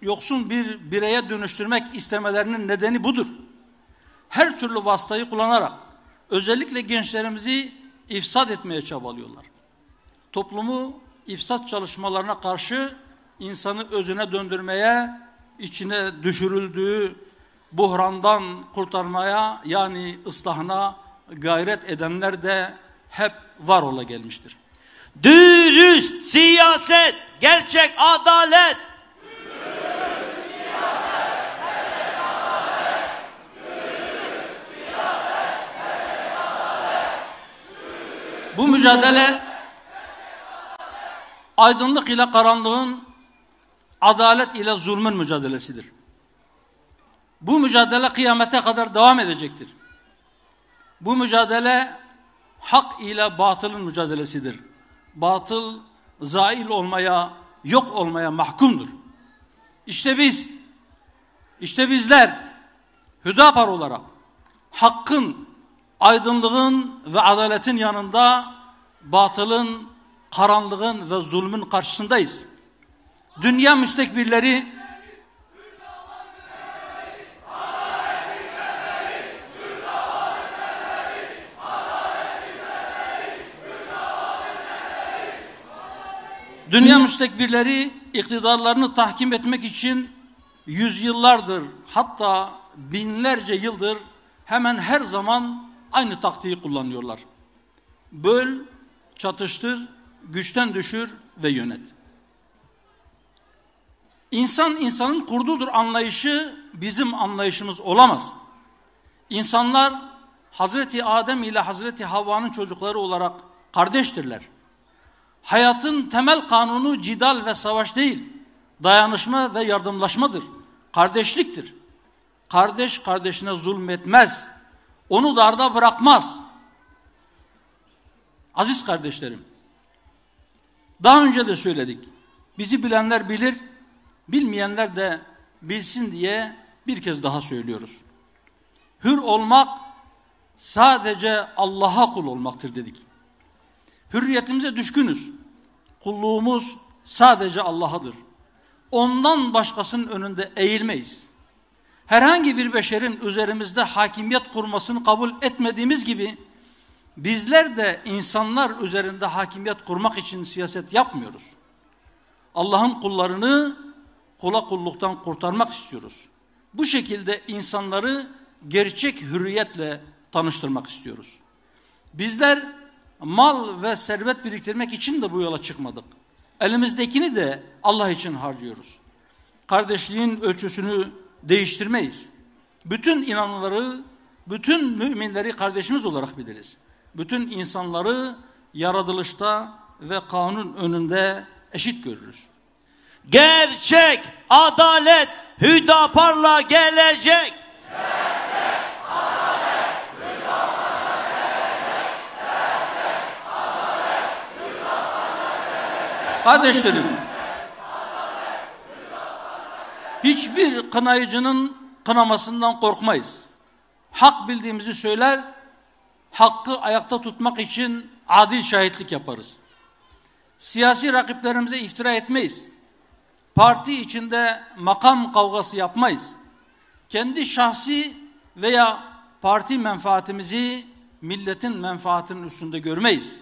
yoksun bir bireye dönüştürmek istemelerinin nedeni budur. Her türlü vasıtayı kullanarak özellikle gençlerimizi ifsad etmeye çabalıyorlar. Toplumu ifsat çalışmalarına karşı insanı özüne döndürmeye, içine düşürüldüğü buhrandan kurtarmaya yani ıslahına gayret edenler de hep var ola gelmiştir. Dürüst siyaset, gerçek adalet. Bu mücadele aydınlık ile karanlığın, adalet ile zulmün mücadelesidir. Bu mücadele kıyamete kadar devam edecektir. Bu mücadele hak ile batılın mücadelesidir. Batıl zail olmaya, yok olmaya mahkumdur. İşte bizler Hüdapar olarak hakkın, aydınlığın ve adaletin yanında batılın, karanlığın ve zulmün karşısındayız. Dünya müstekbirleri iktidarlarını tahkim etmek için yüzyıllardır hatta binlerce yıldır hemen her zaman aynı taktiği kullanıyorlar. Böl, çatıştır, güçten düşür ve yönet. İnsan insanın kurdudur anlayışı bizim anlayışımız olamaz. İnsanlar Hazreti Adem ile Hazreti Havva'nın çocukları olarak kardeştirler. Hayatın temel kanunu cidal ve savaş değil, dayanışma ve yardımlaşmadır. Kardeşliktir. Kardeş kardeşine zulmetmez. Onu darda bırakmaz. Aziz kardeşlerim, daha önce de söyledik. Bizi bilenler bilir, bilmeyenler de bilsin diye bir kez daha söylüyoruz. Hür olmak sadece Allah'a kul olmaktır dedik. Hürriyetimize düşkünüz. Kulluğumuz sadece Allah'adır. Ondan başkasının önünde eğilmeyiz. Herhangi bir beşerin üzerimizde hakimiyet kurmasını kabul etmediğimiz gibi bizler de insanlar üzerinde hakimiyet kurmak için siyaset yapmıyoruz. Allah'ın kullarını kula kulluktan kurtarmak istiyoruz. Bu şekilde insanları gerçek hürriyetle tanıştırmak istiyoruz. Bizler mal ve servet biriktirmek için de bu yola çıkmadık. Elimizdekini de Allah için harcıyoruz. Kardeşliğin ölçüsünü değiştirmeyiz. Bütün inananları, bütün müminleri kardeşimiz olarak biliriz. Bütün insanları yaratılışta ve kanun önünde eşit görürüz. Gerçek adalet Hüdapar'la gelecek. Kardeşlerim, hiçbir kınayıcının kınamasından korkmayız. Hak bildiğimizi söyler, hakkı ayakta tutmak için adil şahitlik yaparız. Siyasi rakiplerimize iftira etmeyiz. Parti içinde makam kavgası yapmayız. Kendi şahsi veya parti menfaatimizi milletin menfaatinin üstünde görmeyiz.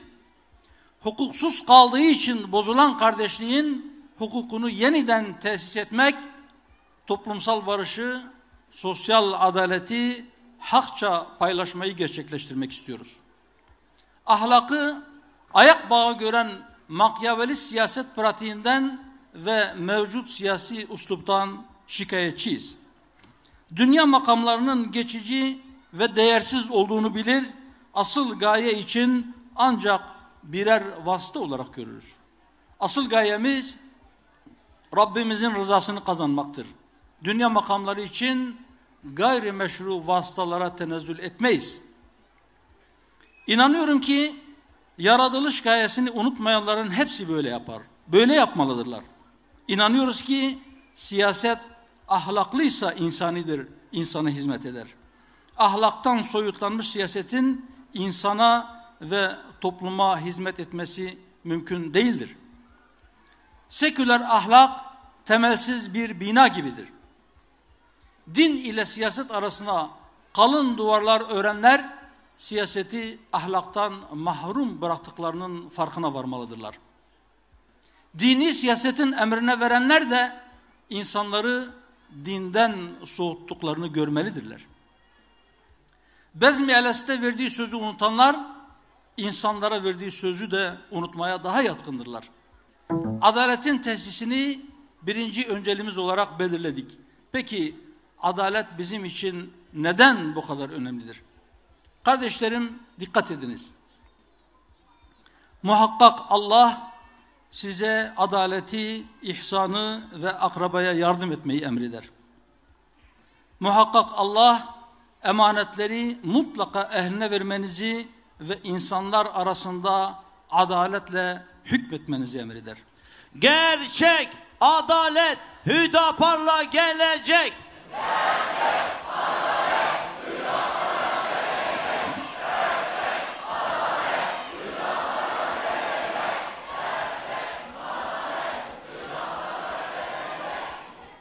Hukuksuz kaldığı için bozulan kardeşliğin hukukunu yeniden tesis etmek, toplumsal barışı, sosyal adaleti, hakça paylaşmayı gerçekleştirmek istiyoruz. Ahlakı ayak bağı gören Machiavelli siyaset pratiğinden ve mevcut siyasi üsluptan şikayetçiyiz. Dünya makamlarının geçici ve değersiz olduğunu bilir, asıl gaye için ancak birer vasıta olarak görürüz. Asıl gayemiz Rabbimizin rızasını kazanmaktır. Dünya makamları için gayrimeşru vasıtalara tenezzül etmeyiz. İnanıyorum ki yaratılış gayesini unutmayanların hepsi böyle yapar. Böyle yapmalıdırlar. İnanıyoruz ki siyaset ahlaklıysa insanidir, insana hizmet eder. Ahlaktan soyutlanmış siyasetin insana ve topluma hizmet etmesi mümkün değildir. Seküler ahlak temelsiz bir bina gibidir. Din ile siyaset arasına kalın duvarlar örenler siyaseti ahlaktan mahrum bıraktıklarının farkına varmalıdırlar. Dini siyasetin emrine verenler de insanları dinden soğuttuklarını görmelidirler. Bezmi Eles'te verdiği sözü unutanlar insanlara verdiği sözü de unutmaya daha yatkındırlar. Adaletin tesisini birinci önceliğimiz olarak belirledik. Peki adalet bizim için neden bu kadar önemlidir? Kardeşlerim dikkat ediniz. Muhakkak Allah size adaleti, ihsanı ve akrabaya yardım etmeyi emreder. Muhakkak Allah emanetleri mutlaka ehline vermenizi ve insanlar arasında adaletle hükmetmenizi emreder. Gerçek adalet Hüdapar'la gelecek.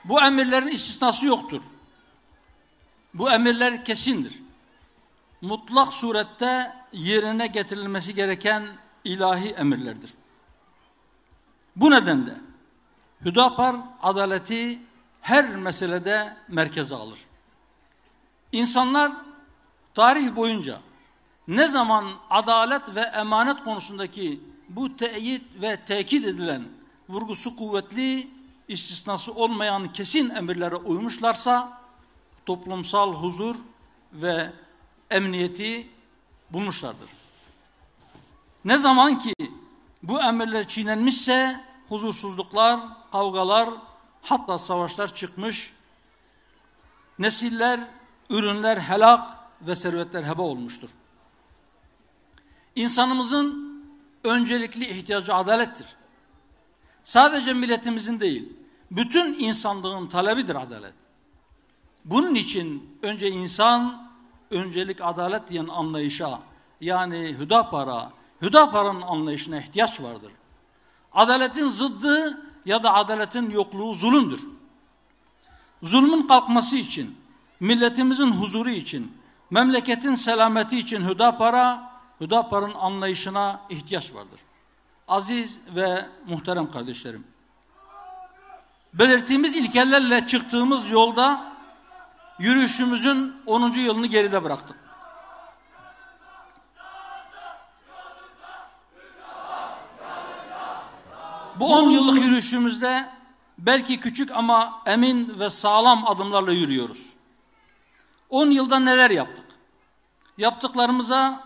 Bu emirlerin istisnası yoktur. Bu emirler kesindir. Mutlak surette yerine getirilmesi gereken ilahi emirlerdir. Bu nedenle Hüdapar adaleti her meselede merkeze alır. İnsanlar tarih boyunca ne zaman adalet ve emanet konusundaki bu teyit ve tekit edilen vurgusu kuvvetli, istisnası olmayan kesin emirlere uymuşlarsa toplumsal huzur ve emniyeti bulmuşlardır. Ne zaman ki bu emirler çiğnenmişse huzursuzluklar, kavgalar, hatta savaşlar çıkmış, nesiller, ürünler helak ve servetler heba olmuştur. İnsanımızın öncelikli ihtiyacı adalettir. Sadece milletimizin değil, bütün insanlığın talebidir adalet. Bunun için önce insan, öncelik adalet diyen anlayışa, yani Hüdapar'ın anlayışına ihtiyaç vardır. Adaletin zıddı ya da adaletin yokluğu zulümdür. Zulmün kalkması için, milletimizin huzuru için, memleketin selameti için Hüdapar'ın anlayışına ihtiyaç vardır. Aziz ve muhterem kardeşlerim, belirttiğimiz ilkelerle çıktığımız yolda yürüyüşümüzün 10. yılını geride bıraktık. Bu 10 yıllık yürüyüşümüzde belki küçük ama emin ve sağlam adımlarla yürüyoruz. 10 yılda neler yaptık? Yaptıklarımıza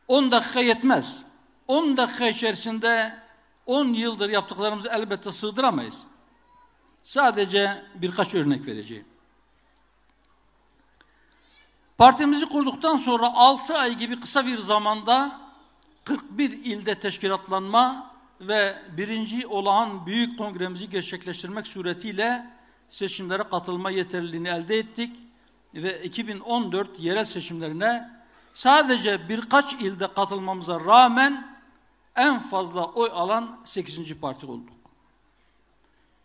10 dakika yetmez. 10 dakika içerisinde 10 yıldır yaptıklarımızı elbette sığdıramayız. Sadece birkaç örnek vereceğim. Partimizi kurduktan sonra 6 ay gibi kısa bir zamanda 41 ilde teşkilatlanma ve 1. olağan büyük kongremizi gerçekleştirmek suretiyle seçimlere katılma yeterliliğini elde ettik ve 2014 yerel seçimlerine sadece birkaç ilde katılmamıza rağmen en fazla oy alan 8. parti olduk.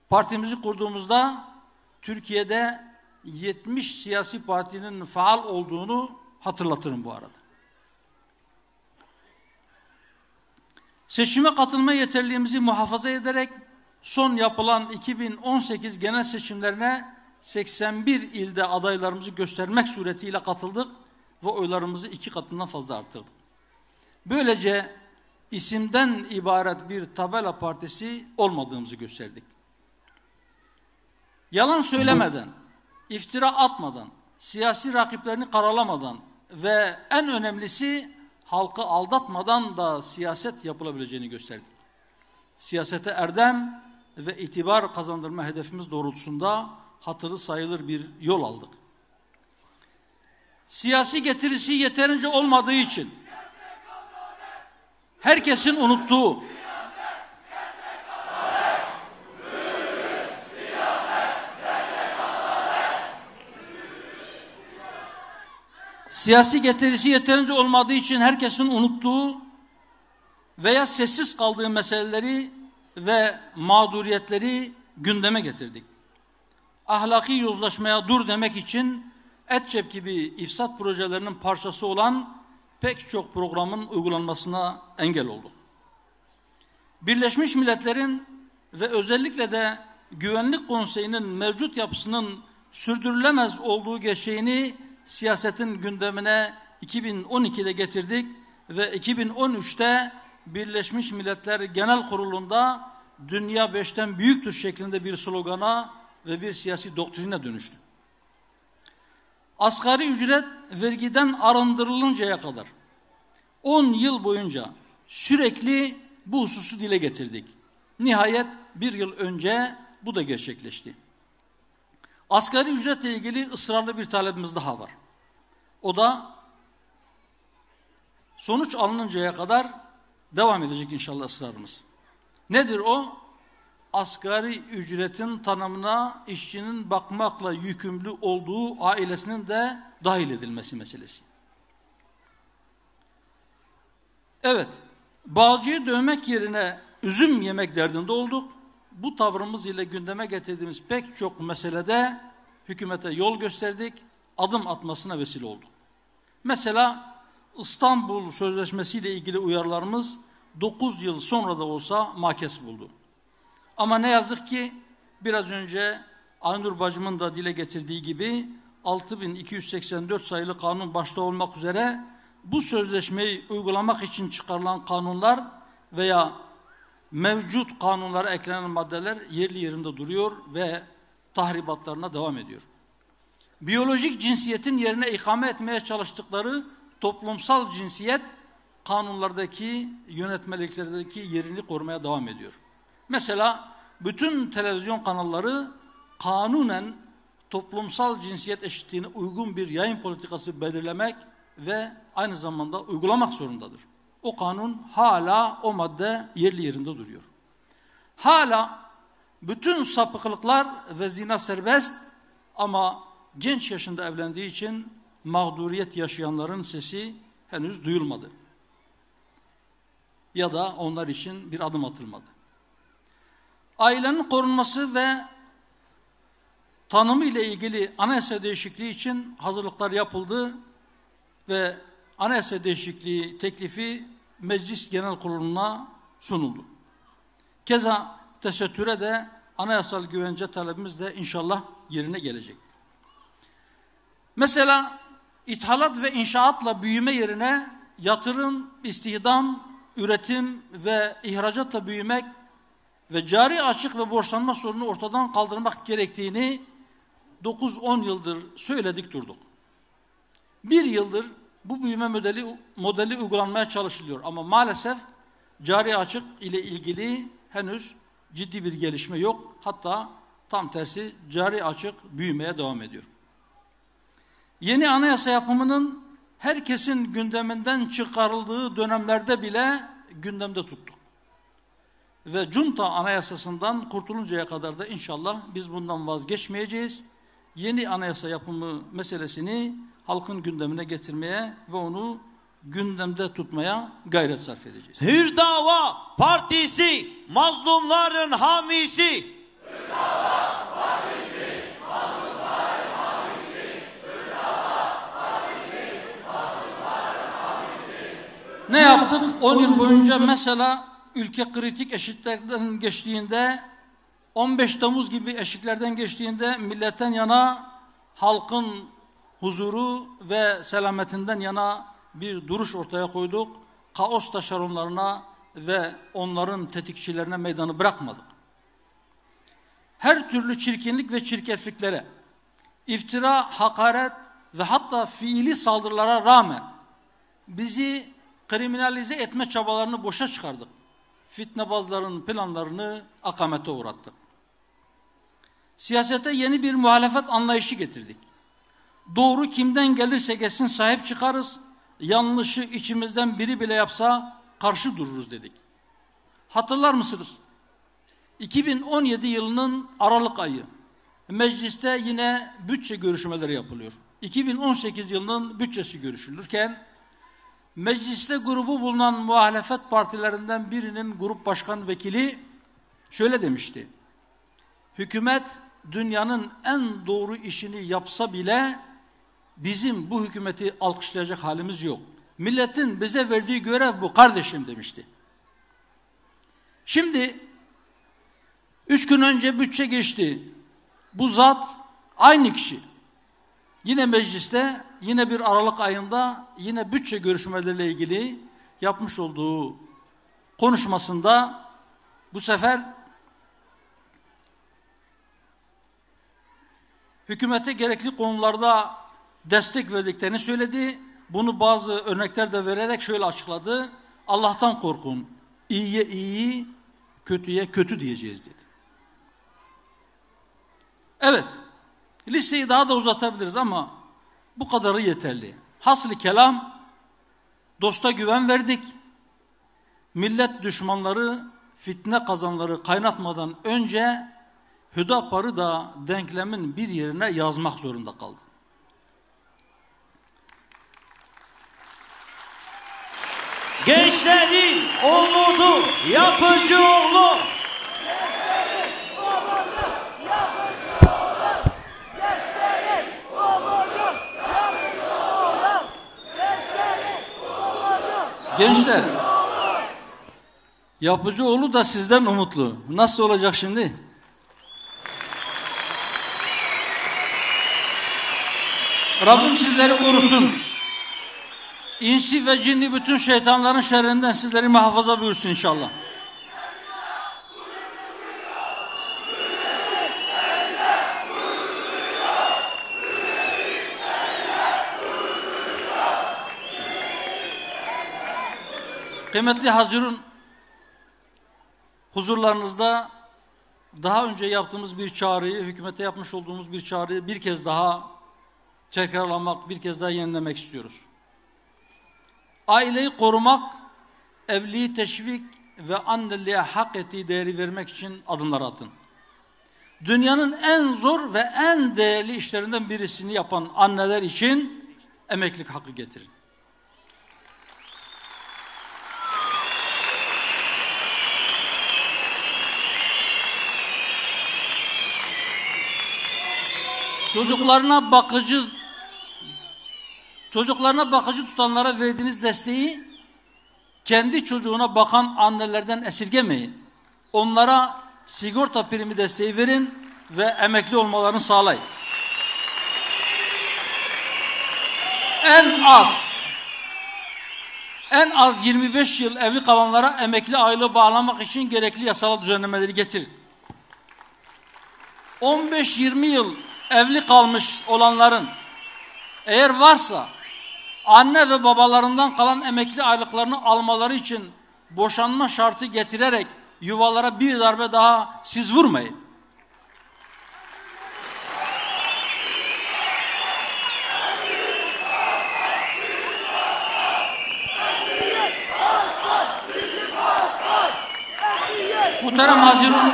Partimizi kurduğumuzda Türkiye'de 70 siyasi partinin faal olduğunu hatırlatırım bu arada. Seçime katılma yeterliliğimizi muhafaza ederek son yapılan 2018 genel seçimlerine 81 ilde adaylarımızı göstermek suretiyle katıldık ve oylarımızı 2 katından fazla arttırdık. Böylece isimden ibaret bir tabela partisi olmadığımızı gösterdik. Yalan söylemeden, iftira atmadan, siyasi rakiplerini karalamadan ve en önemlisi halkı aldatmadan da siyaset yapılabileceğini gösterdik. Siyasete erdem ve itibar kazandırma hedefimiz doğrultusunda hatırı sayılır bir yol aldık. Siyasi getirisi yeterince olmadığı için herkesin unuttuğu veya sessiz kaldığı meseleleri ve mağduriyetleri gündeme getirdik. Ahlaki yozlaşmaya dur demek için EDCEP gibi ifsat projelerinin parçası olan pek çok programın uygulanmasına engel olduk. Birleşmiş Milletler'in ve özellikle de Güvenlik Konseyi'nin mevcut yapısının sürdürülemez olduğu gerçeğini siyasetin gündemine 2012'de getirdik ve 2013'te Birleşmiş Milletler Genel Kurulu'nda dünya 5'ten büyüktür şeklinde bir slogana ve bir siyasi doktrine dönüştü. Asgari ücret vergiden arındırılıncaya kadar 10 yıl boyunca sürekli bu hususu dile getirdik. Nihayet bir yıl önce bu da gerçekleşti. Asgari ücretle ilgili ısrarlı bir talebimiz daha var. O da sonuç alınıncaya kadar devam edecek inşallah ısrarımız. Nedir o? Asgari ücretin tanımına işçinin bakmakla yükümlü olduğu ailesinin de dahil edilmesi meselesi. Evet, bağcıyı dövmek yerine üzüm yemek derdinde olduk. Bu tavrımız ile gündeme getirdiğimiz pek çok meselede hükümete yol gösterdik, adım atmasına vesile olduk. Mesela İstanbul Sözleşmesi ile ilgili uyarılarımız 9 yıl sonra da olsa makes buldu. Ama ne yazık ki biraz önce Aynur bacımın da dile getirdiği gibi 6284 sayılı kanun başta olmak üzere bu sözleşmeyi uygulamak için çıkarılan kanunlar veya mevcut kanunlara eklenen maddeler yerli yerinde duruyor ve tahribatlarına devam ediyor. Biyolojik cinsiyetin yerine ikame etmeye çalıştıkları toplumsal cinsiyet kanunlardaki, yönetmeliklerdeki yerini korumaya devam ediyor. Mesela bütün televizyon kanalları kanunen toplumsal cinsiyet eşitliğine uygun bir yayın politikası belirlemek ve aynı zamanda uygulamak zorundadır. O kanun hala, o madde yerli yerinde duruyor. Hala bütün sapıklıklar ve zina serbest ama genç yaşında evlendiği için mağduriyet yaşayanların sesi henüz duyulmadı. Ya da onlar için bir adım atılmadı. Ailenin korunması ve tanımı ile ilgili anayasa değişikliği için hazırlıklar yapıldı ve anayasa değişikliği teklifi Meclis Genel Kurulu'na sunuldu. Keza tesettüre de anayasal güvence talebimiz de inşallah yerine gelecek. Mesela ithalat ve inşaatla büyüme yerine yatırım, istihdam, üretim ve ihracatla büyümek ve cari açık ve borçlanma sorununu ortadan kaldırmak gerektiğini 9-10 yıldır söyledik durduk. Bir yıldır bu büyüme modeli uygulanmaya çalışılıyor ama maalesef cari açık ile ilgili henüz ciddi bir gelişme yok. Hatta tam tersi cari açık büyümeye devam ediyor. Yeni anayasa yapımının herkesin gündeminden çıkarıldığı dönemlerde bile gündemde tuttuk. Ve junta anayasasından kurtuluncaya kadar da inşallah biz bundan vazgeçmeyeceğiz. Yeni anayasa yapımı meselesini halkın gündemine getirmeye ve onu gündemde tutmaya gayret sarf edeceğiz. Hür Dava Partisi mazlumların hamisi. Hür Dava Partisi mazlumların hamisi. Hür Dava Partisi mazlumların hamisi. Ne yaptık? 10 yıl boyunca mesela ülke kritik eşiklerden geçtiğinde, 15 Temmuz gibi eşiklerden geçtiğinde milletten yana, halkın huzuru ve selametinden yana bir duruş ortaya koyduk. Kaos taşeronlarına ve onların tetikçilerine meydanı bırakmadık. Her türlü çirkinlik ve çirkefliklere, iftira, hakaret ve hatta fiili saldırılara rağmen bizi kriminalize etme çabalarını boşa çıkardık. Fitnebazların planlarını akamete uğrattık. Siyasete yeni bir muhalefet anlayışı getirdik. Doğru kimden gelirse gelsin sahip çıkarız, yanlışı içimizden biri bile yapsa karşı dururuz dedik. Hatırlar mısınız? 2017 yılının Aralık ayı mecliste yine bütçe görüşmeleri yapılıyor. 2018 yılının bütçesi görüşülürken mecliste grubu bulunan muhalefet partilerinden birinin grup başkan vekili şöyle demişti. Hükümet dünyanın en doğru işini yapsa bile bizim bu hükümeti alkışlayacak halimiz yok. Milletin bize verdiği görev bu kardeşim demişti. Şimdi 3 gün önce bütçe geçti. Bu zat aynı kişi. Yine mecliste, yine bir Aralık ayında yine bütçe görüşmeleriyle ilgili yapmış olduğu konuşmasında bu sefer hükümete gerekli konularda destek verdiklerini söyledi. Bunu bazı örnekler de vererek şöyle açıkladı. Allah'tan korkun. İyiye iyi, kötüye kötü diyeceğiz dedi. Evet, listeyi daha da uzatabiliriz ama bu kadarı yeterli. Haslı kelam, dosta güven verdik. Millet düşmanları, fitne kazanları kaynatmadan önce Hüdapar'ı da denklemin bir yerine yazmak zorunda kaldı. Gençlerin umudu yapıcı oğlu. Gençler, Yapıcıoğlu da sizden umutlu. Nasıl olacak şimdi? Rabbim sizleri korusun. İnsi ve cinni bütün şeytanların şerrinden sizleri muhafaza buyursun inşallah. Kıymetli hazirun, huzurlarınızda daha önce yaptığımız bir çağrıyı, hükümete yapmış olduğumuz bir çağrıyı bir kez daha tekrarlamak, bir kez daha yenilemek istiyoruz. Aileyi korumak, evliliği teşvik ve anneliğe hak ettiği değeri vermek için adımlar atın. Dünyanın en zor ve en değerli işlerinden birisini yapan anneler için emeklilik hakkı getirin. Çocuklarına bakıcı tutanlara verdiğiniz desteği kendi çocuğuna bakan annelerden esirgemeyin. Onlara sigorta primi desteği verin ve emekli olmalarını sağlayın. En az 25 yıl evli kalanlara emekli aylığı bağlamak için gerekli yasal düzenlemeleri getirin. 15-20 yıl evli kalmış olanların eğer varsa anne ve babalarından kalan emekli aylıklarını almaları için boşanma şartı getirerek yuvalara bir darbe daha siz vurmayın. Muhterem hazirun,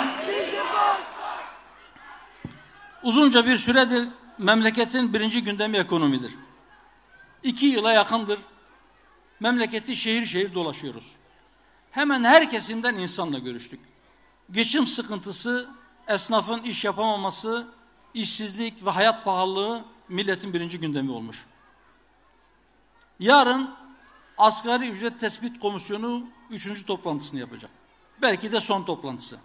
uzunca bir süredir memleketin birinci gündemi ekonomidir. 2 yıla yakındır memleketi şehir şehir dolaşıyoruz. Hemen her kesimden insanla görüştük. Geçim sıkıntısı, esnafın iş yapamaması, işsizlik ve hayat pahalılığı milletin birinci gündemi olmuş. Yarın Asgari Ücret Tespit Komisyonu 3. toplantısını yapacak. Belki de son toplantısı.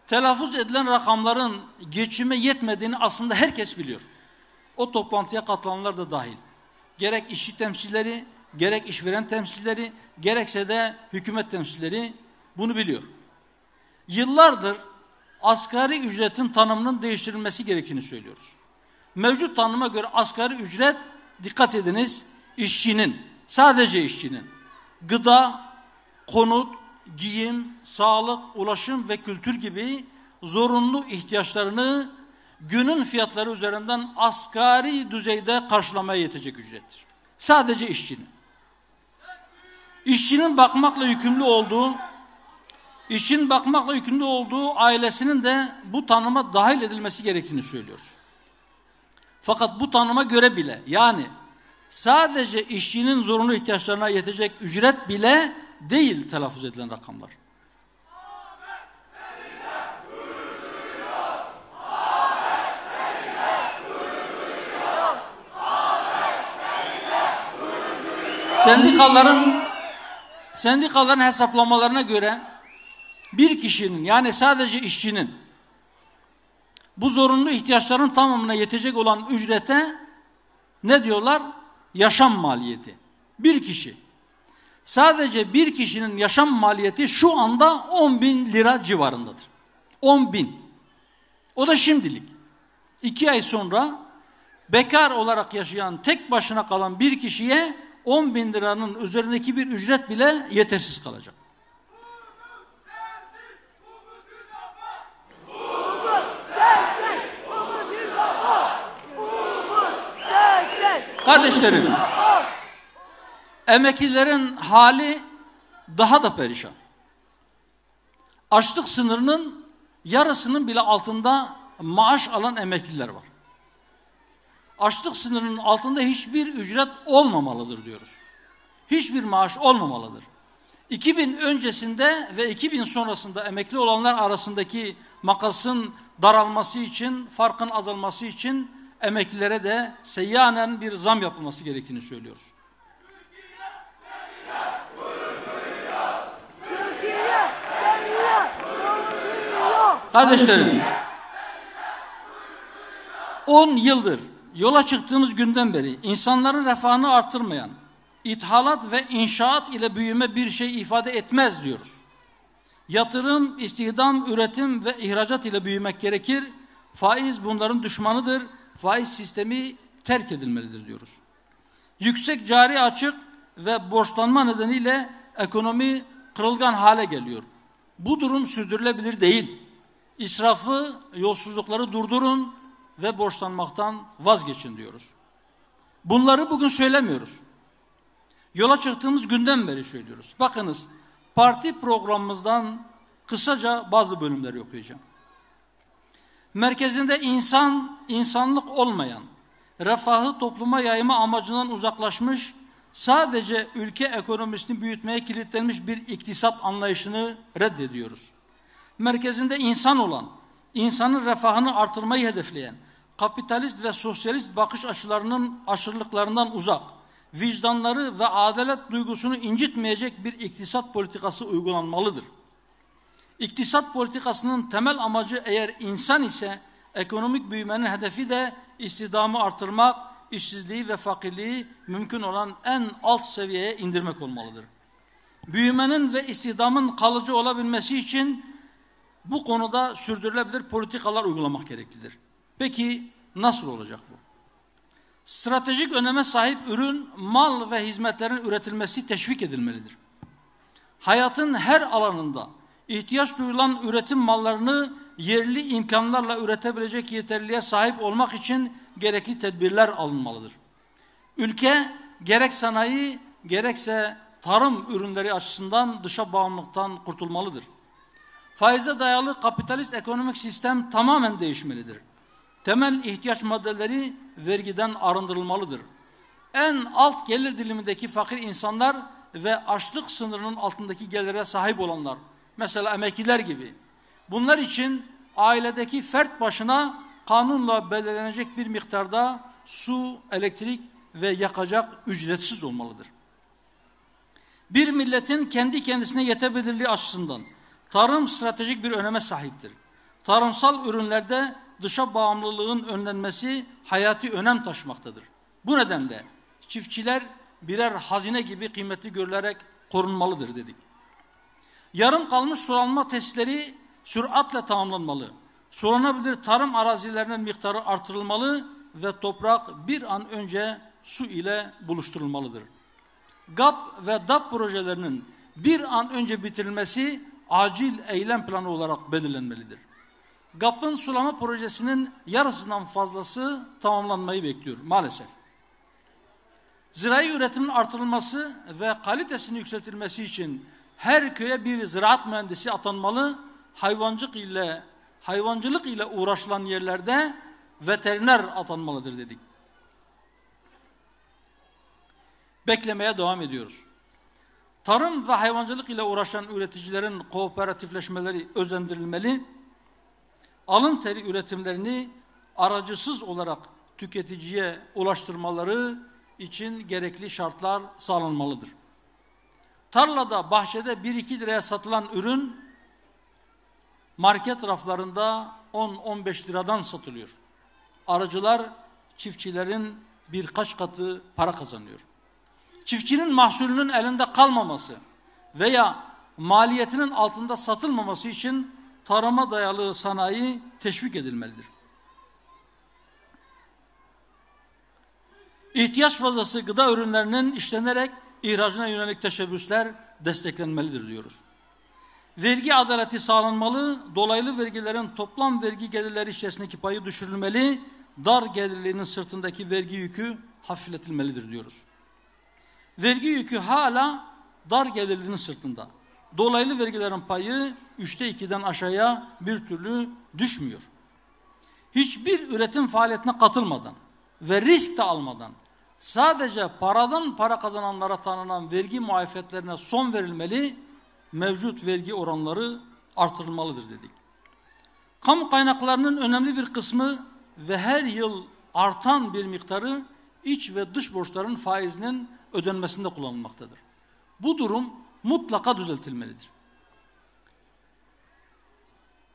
Telaffuz edilen rakamların geçime yetmediğini aslında herkes biliyor. O toplantıya katılanlar da dahil. Gerek işçi temsilcileri, gerek işveren temsilcileri, gerekse de hükümet temsilcileri bunu biliyor. Yıllardır asgari ücretin tanımının değiştirilmesi gerektiğini söylüyoruz. Mevcut tanıma göre asgari ücret, dikkat ediniz, işçinin, sadece işçinin, gıda, konut, giyim, sağlık, ulaşım ve kültür gibi zorunlu ihtiyaçlarını günün fiyatları üzerinden asgari düzeyde karşılamaya yetecek ücrettir. Sadece işçinin. İşçinin bakmakla yükümlü olduğu ailesinin de bu tanıma dahil edilmesi gerektiğini söylüyoruz. Fakat bu tanıma göre bile, yani sadece işçinin zorunlu ihtiyaçlarına yetecek ücret bile değil telaffuz edilen rakamlar. Sendikaların hesaplamalarına göre bir kişinin, yani sadece işçinin bu zorunlu ihtiyaçların tamamına yetecek olan ücrete ne diyorlar? Yaşam maliyeti. Bir kişi. Sadece bir kişinin yaşam maliyeti şu anda 10.000 lira civarındadır. 10.000. O da şimdilik. 2 ay sonra bekar olarak yaşayan, tek başına kalan bir kişiye 10.000 liranın üzerindeki bir ücret bile yetersiz kalacak. Kardeşlerim, emeklilerin hali daha da perişan. Açlık sınırının yarısının bile altında maaş alan emekliler var. Açlık sınırının altında hiçbir ücret olmamalıdır diyoruz. Hiçbir maaş olmamalıdır. 2000 öncesinde ve 2000 sonrasında emekli olanlar arasındaki makasın daralması için, farkın azalması için emeklilere de seyyanen bir zam yapılması gerektiğini söylüyoruz. Kardeşlerim, 10 yıldır yola çıktığımız günden beri insanların refahını artırmayan, ithalat ve inşaat ile büyüme bir şey ifade etmez diyoruz. Yatırım, istihdam, üretim ve ihracat ile büyümek gerekir. Faiz bunların düşmanıdır. Faiz sistemi terk edilmelidir diyoruz. Yüksek cari açık ve borçlanma nedeniyle ekonomi kırılgan hale geliyor. Bu durum sürdürülebilir değil. İsrafı, yolsuzlukları durdurun ve borçlanmaktan vazgeçin diyoruz. Bunları bugün söylemiyoruz. Yola çıktığımız günden beri söylüyoruz. Bakınız, parti programımızdan kısaca bazı bölümleri okuyacağım. Merkezinde insanlık olmayan, refahı topluma yayma amacından uzaklaşmış, sadece ülke ekonomisini büyütmeye kilitlenmiş bir iktisat anlayışını reddediyoruz. Merkezinde insan olan, insanın refahını artırmayı hedefleyen, kapitalist ve sosyalist bakış açılarının aşırılıklarından uzak, vicdanları ve adalet duygusunu incitmeyecek bir iktisat politikası uygulanmalıdır. İktisat politikasının temel amacı eğer insan ise, ekonomik büyümenin hedefi de istihdamı artırmak, işsizliği ve fakirliği mümkün olan en alt seviyeye indirmek olmalıdır. Büyümenin ve istihdamın kalıcı olabilmesi için bu konuda sürdürülebilir politikalar uygulamak gereklidir. Peki nasıl olacak bu? Stratejik öneme sahip ürün, mal ve hizmetlerin üretilmesi teşvik edilmelidir. Hayatın her alanında ihtiyaç duyulan üretim mallarını yerli imkanlarla üretebilecek yeterliliğe sahip olmak için gerekli tedbirler alınmalıdır. Ülke gerek sanayi gerekse tarım ürünleri açısından dışa bağımlılıktan kurtulmalıdır. Faize dayalı kapitalist ekonomik sistem tamamen değişmelidir. Temel ihtiyaç maddeleri vergiden arındırılmalıdır. En alt gelir dilimindeki fakir insanlar ve açlık sınırının altındaki gelire sahip olanlar, mesela emekliler gibi, bunlar için ailedeki fert başına kanunla belirlenecek bir miktarda su, elektrik ve yakacak ücretsiz olmalıdır. Bir milletin kendi kendisine yetebilirliği açısından tarım stratejik bir öneme sahiptir. Tarımsal ürünlerde dışa bağımlılığın önlenmesi hayati önem taşımaktadır. Bu nedenle çiftçiler birer hazine gibi kıymetli görülerek korunmalıdır dedik. Yarım kalmış sulanma testleri süratle tamamlanmalı. Sulanabilir tarım arazilerinin miktarı artırılmalı ve toprak bir an önce su ile buluşturulmalıdır. GAP ve DAP projelerinin bir an önce bitirilmesi acil eylem planı olarak belirlenmelidir. GAP'ın sulama projesinin yarısından fazlası tamamlanmayı bekliyor maalesef. Zirai üretimin artırılması ve kalitesinin yükseltilmesi için her köye bir ziraat mühendisi atanmalı, hayvancılık ile uğraşılan yerlerde veteriner atanmalıdır dedik. Beklemeye devam ediyoruz. Tarım ve hayvancılık ile uğraşan üreticilerin kooperatifleşmeleri özendirilmeli, alın teri üretimlerini aracısız olarak tüketiciye ulaştırmaları için gerekli şartlar sağlanmalıdır. Tarlada, bahçede 1-2 liraya satılan ürün market raflarında 10-15 liradan satılıyor. Aracılar çiftçilerin birkaç katı para kazanıyor. Çiftçinin mahsulünün elinde kalmaması veya maliyetinin altında satılmaması için tarıma dayalı sanayi teşvik edilmelidir. İhtiyaç fazlası gıda ürünlerinin işlenerek ihracına yönelik teşebbüsler desteklenmelidir diyoruz. Vergi adaleti sağlanmalı, dolaylı vergilerin toplam vergi gelirleri içerisindeki payı düşürülmeli, dar gelirlinin sırtındaki vergi yükü hafifletilmelidir diyoruz. Vergi yükü hala dar gelirlinin sırtında. Dolaylı vergilerin payı 3'te 2'den aşağıya bir türlü düşmüyor. Hiçbir üretim faaliyetine katılmadan ve risk de almadan sadece paradan para kazananlara tanınan vergi muafiyetlerine son verilmeli, mevcut vergi oranları artırılmalıdır dedik. Kamu kaynaklarının önemli bir kısmı ve her yıl artan bir miktarı iç ve dış borçların faizinin ödenmesinde kullanılmaktadır. Bu durum mutlaka düzeltilmelidir.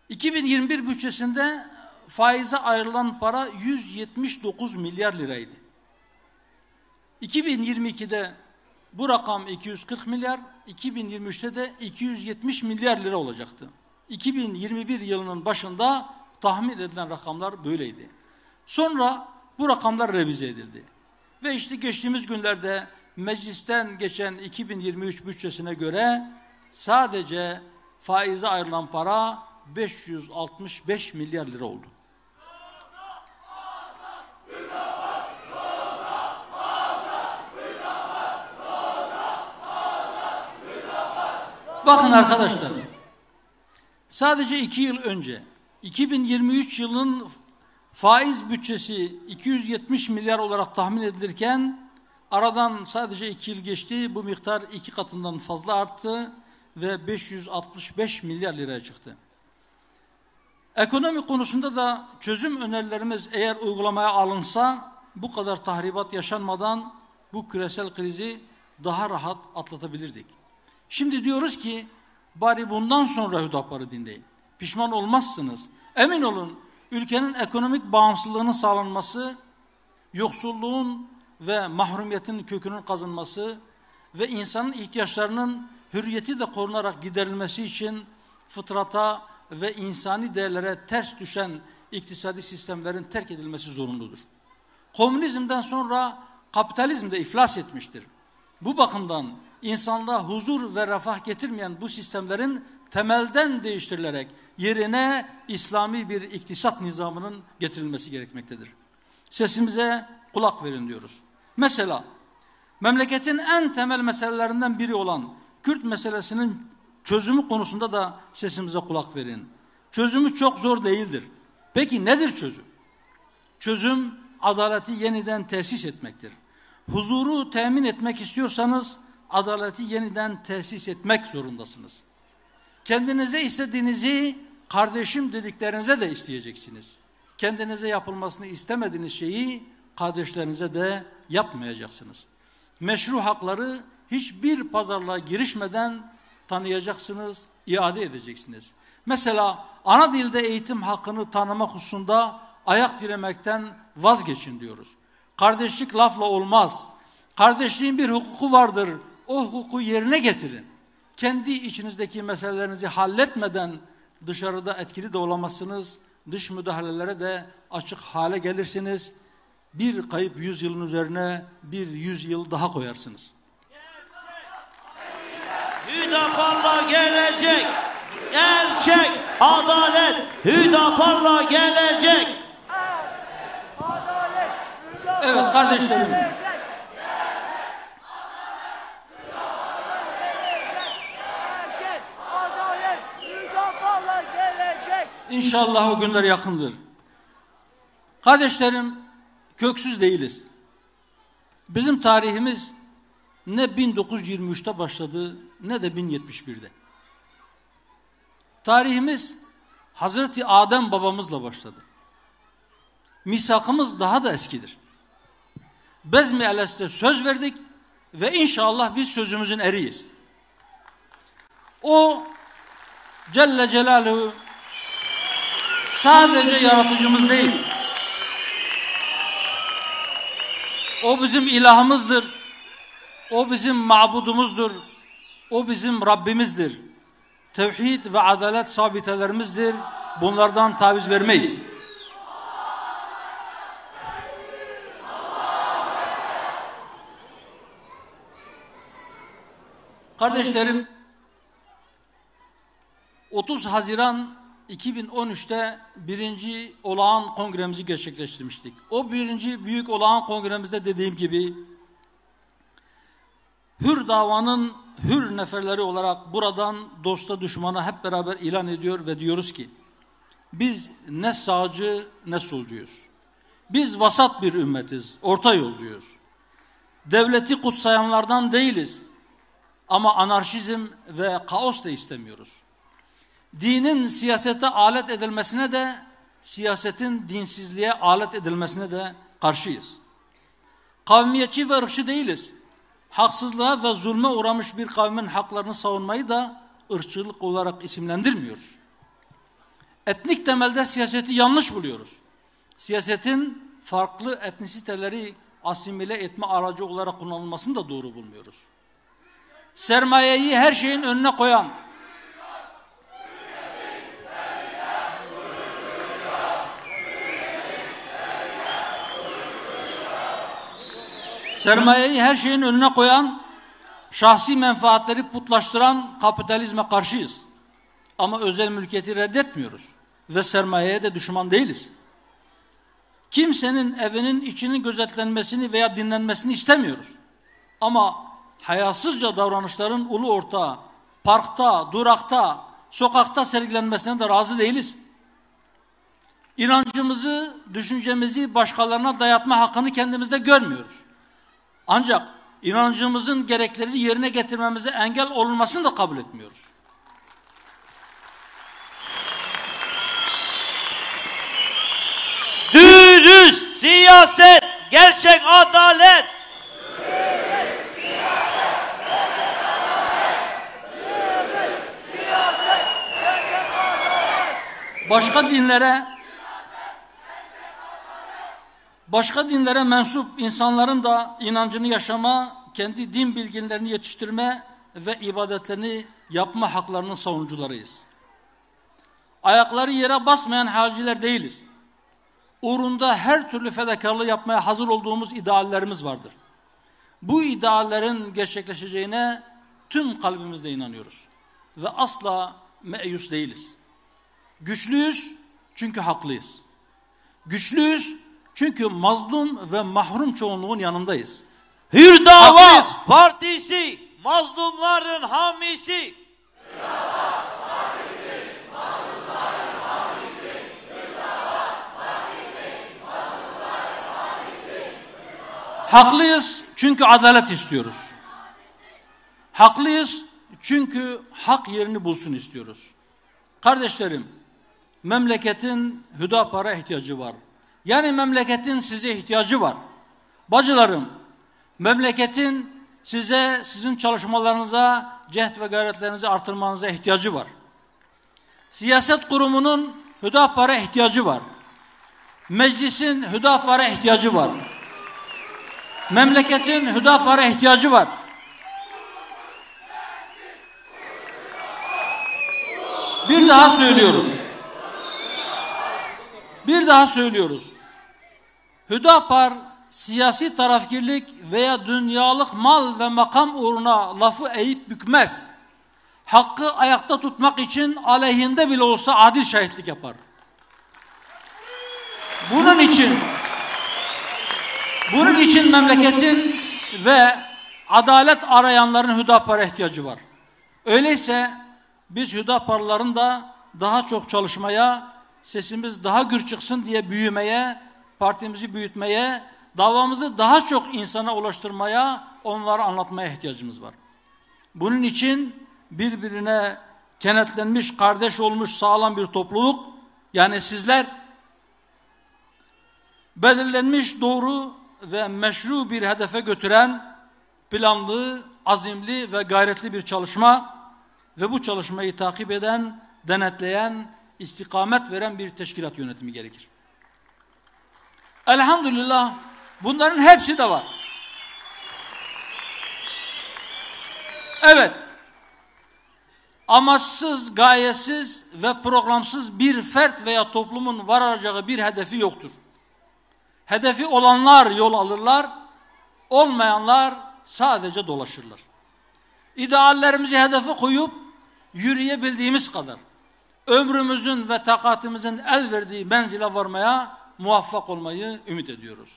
2021 bütçesinde faize ayrılan para 179 milyar liraydı. 2022'de Bu rakam 240 milyar, 2023'te de 270 milyar lira olacaktı. 2021 yılının başında tahmin edilen rakamlar böyleydi. Sonra bu rakamlar revize edildi. Ve işte geçtiğimiz günlerde meclisten geçen 2023 bütçesine göre sadece faize ayrılan para 565 milyar lira oldu. Bakın arkadaşlar, sadece 2 yıl önce 2023 yılının faiz bütçesi 270 milyar olarak tahmin edilirken aradan sadece 2 yıl geçti, bu miktar 2 katından fazla arttı ve 565 milyar liraya çıktı. Ekonomi konusunda da çözüm önerilerimiz eğer uygulamaya alınsa bu kadar tahribat yaşanmadan bu küresel krizi daha rahat atlatabilirdik. Şimdi diyoruz ki bari bundan sonra Hüdapar'ı dinleyin. Pişman olmazsınız. Emin olun ülkenin ekonomik bağımsızlığının sağlanması, yoksulluğun ve mahrumiyetin kökünün kazınması ve insanın ihtiyaçlarının hürriyeti de korunarak giderilmesi için fıtrata ve insani değerlere ters düşen iktisadi sistemlerin terk edilmesi zorunludur. Komünizmden sonra kapitalizm de iflas etmiştir. Bu bakımdan insanlığa huzur ve refah getirmeyen bu sistemlerin temelden değiştirilerek yerine İslami bir iktisat nizamının getirilmesi gerekmektedir. Sesimize kulak verin diyoruz. Mesela memleketin en temel meselelerinden biri olan Kürt meselesinin çözümü konusunda da sesimize kulak verin. Çözümü çok zor değildir. Peki nedir çözüm? Çözüm adaleti yeniden tesis etmektir. Huzuru temin etmek istiyorsanız adaleti yeniden tesis etmek zorundasınız. Kendinize istediğinizi kardeşim dediklerinize de isteyeceksiniz. Kendinize yapılmasını istemediğiniz şeyi kardeşlerinize de yapmayacaksınız. Meşru hakları hiçbir pazarlığa girişmeden tanıyacaksınız, iade edeceksiniz. Mesela ana dilde eğitim hakkını tanımak hususunda ayak diremekten vazgeçin diyoruz. Kardeşlik lafla olmaz. Kardeşliğin bir hukuku vardır. O hukuku yerine getirin. Kendi içinizdeki meselelerinizi halletmeden dışarıda etkili de olamazsınız. Dış müdahalelere de açık hale gelirsiniz. Bir kayıp 100 yılın üzerine bir 100 yıl daha koyarsınız. Hüdapar'la gelecek. Gerçek adalet Hüdapar'la gelecek. Evet kardeşlerim. İnşallah o günler yakındır. Kardeşlerim, köksüz değiliz. Bizim tarihimiz ne 1923'te başladı ne de 1071'de. Tarihimiz Hazreti Adem babamızla başladı. Misakımız daha da eskidir. Bezmi Eles'te söz verdik ve inşallah biz sözümüzün eriyiz. O Celle Celaluhu sadece yaratıcımız değil. O bizim ilahımızdır. O bizim mabudumuzdur. O bizim Rabbimizdir. Tevhid ve adalet sabitelerimizdir. Bunlardan taviz vermeyiz. Kardeşlerim, 30 Haziran 2013'te birinci olağan kongremizi gerçekleştirmiştik. O birinci büyük olağan kongremizde dediğim gibi hür davanın hür neferleri olarak buradan dosta düşmana hep beraber ilan ediyor ve diyoruz ki biz ne sağcı ne solcuyuz. Biz vasat bir ümmetiz, orta yolcuyuz. Devleti kutsayanlardan değiliz ama anarşizm ve kaos da istemiyoruz. Dinin siyasete alet edilmesine de, siyasetin dinsizliğe alet edilmesine de karşıyız. Kavmiyetçi ve ırkçı değiliz. Haksızlığa ve zulme uğramış bir kavmin haklarını savunmayı da ırkçılık olarak isimlendirmiyoruz. Etnik temelde siyaseti yanlış buluyoruz. Siyasetin farklı etnisiteleri asimile etme aracı olarak kullanılmasını da doğru bulmuyoruz. sermayeyi her şeyin önüne koyan, şahsi menfaatleri putlaştıran kapitalizme karşıyız. Ama özel mülkiyeti reddetmiyoruz ve sermayeye de düşman değiliz. Kimsenin evinin içinin gözetlenmesini veya dinlenmesini istemiyoruz. Ama hayasızca davranışların ulu orta, parkta, durakta, sokakta sergilenmesine de razı değiliz. İnancımızı, düşüncemizi başkalarına dayatma hakkını kendimizde görmüyoruz. Ancak inancımızın gereklerini yerine getirmemize engel olunmasını da kabul etmiyoruz. Dürüst siyaset, gerçek adalet. Başka dinlere mensup insanların da inancını yaşama, kendi din bilginlerini yetiştirme ve ibadetlerini yapma haklarının savunucularıyız. Ayakları yere basmayan halciler değiliz. Uğrunda her türlü fedakarlığı yapmaya hazır olduğumuz ideallerimiz vardır. Bu ideallerin gerçekleşeceğine tüm kalbimizle inanıyoruz. Ve asla meyus değiliz. Güçlüyüz çünkü haklıyız. Güçlüyüz çünkü mazlum ve mahrum çoğunluğun yanındayız. Hür Dava Haklıyız. Partisi, mazlumların hamisi. Haklıyız çünkü adalet istiyoruz. Haklıyız çünkü hak yerini bulsun istiyoruz. Kardeşlerim, memleketin Hüdapar'a ihtiyacı var. Yani memleketin size ihtiyacı var. Bacılarım, memleketin size, sizin çalışmalarınıza, cehd ve gayretlerinizi artırmanıza ihtiyacı var. Siyaset kurumunun Hüdapar'a ihtiyacı var. Meclisin Hüdapar'a ihtiyacı var. Memleketin Hüdapar'a ihtiyacı var. Bir daha söylüyoruz. Hüdapar siyasi tarafkirlik veya dünyalık mal ve makam uğruna lafı eğip bükmez. Hakkı ayakta tutmak için aleyhinde bile olsa adil şahitlik yapar. Bunun için memleketin ve adalet arayanların Hüdapar'a ihtiyacı var. Öyleyse biz Hüdaparların da daha çok çalışmaya, sesimiz daha gür çıksın diye büyümeye, partimizi büyütmeye, davamızı daha çok insana ulaştırmaya, onlara anlatmaya ihtiyacımız var. Bunun için birbirine kenetlenmiş, kardeş olmuş sağlam bir topluluk, yani sizler, belirlenmiş doğru ve meşru bir hedefe götüren planlı, azimli ve gayretli bir çalışma ve bu çalışmayı takip eden, denetleyen, istikamet veren bir teşkilat yönetimi gerekir. Elhamdülillah bunların hepsi de var. Evet, amaçsız, gayesiz ve programsız bir fert veya toplumun varacağı bir hedefi yoktur. Hedefi olanlar yol alırlar, olmayanlar sadece dolaşırlar. İdeallerimizi hedefe koyup yürüyebildiğimiz kadar ömrümüzün ve takatimizin el verdiği menzile varmaya muvaffak olmayı ümit ediyoruz.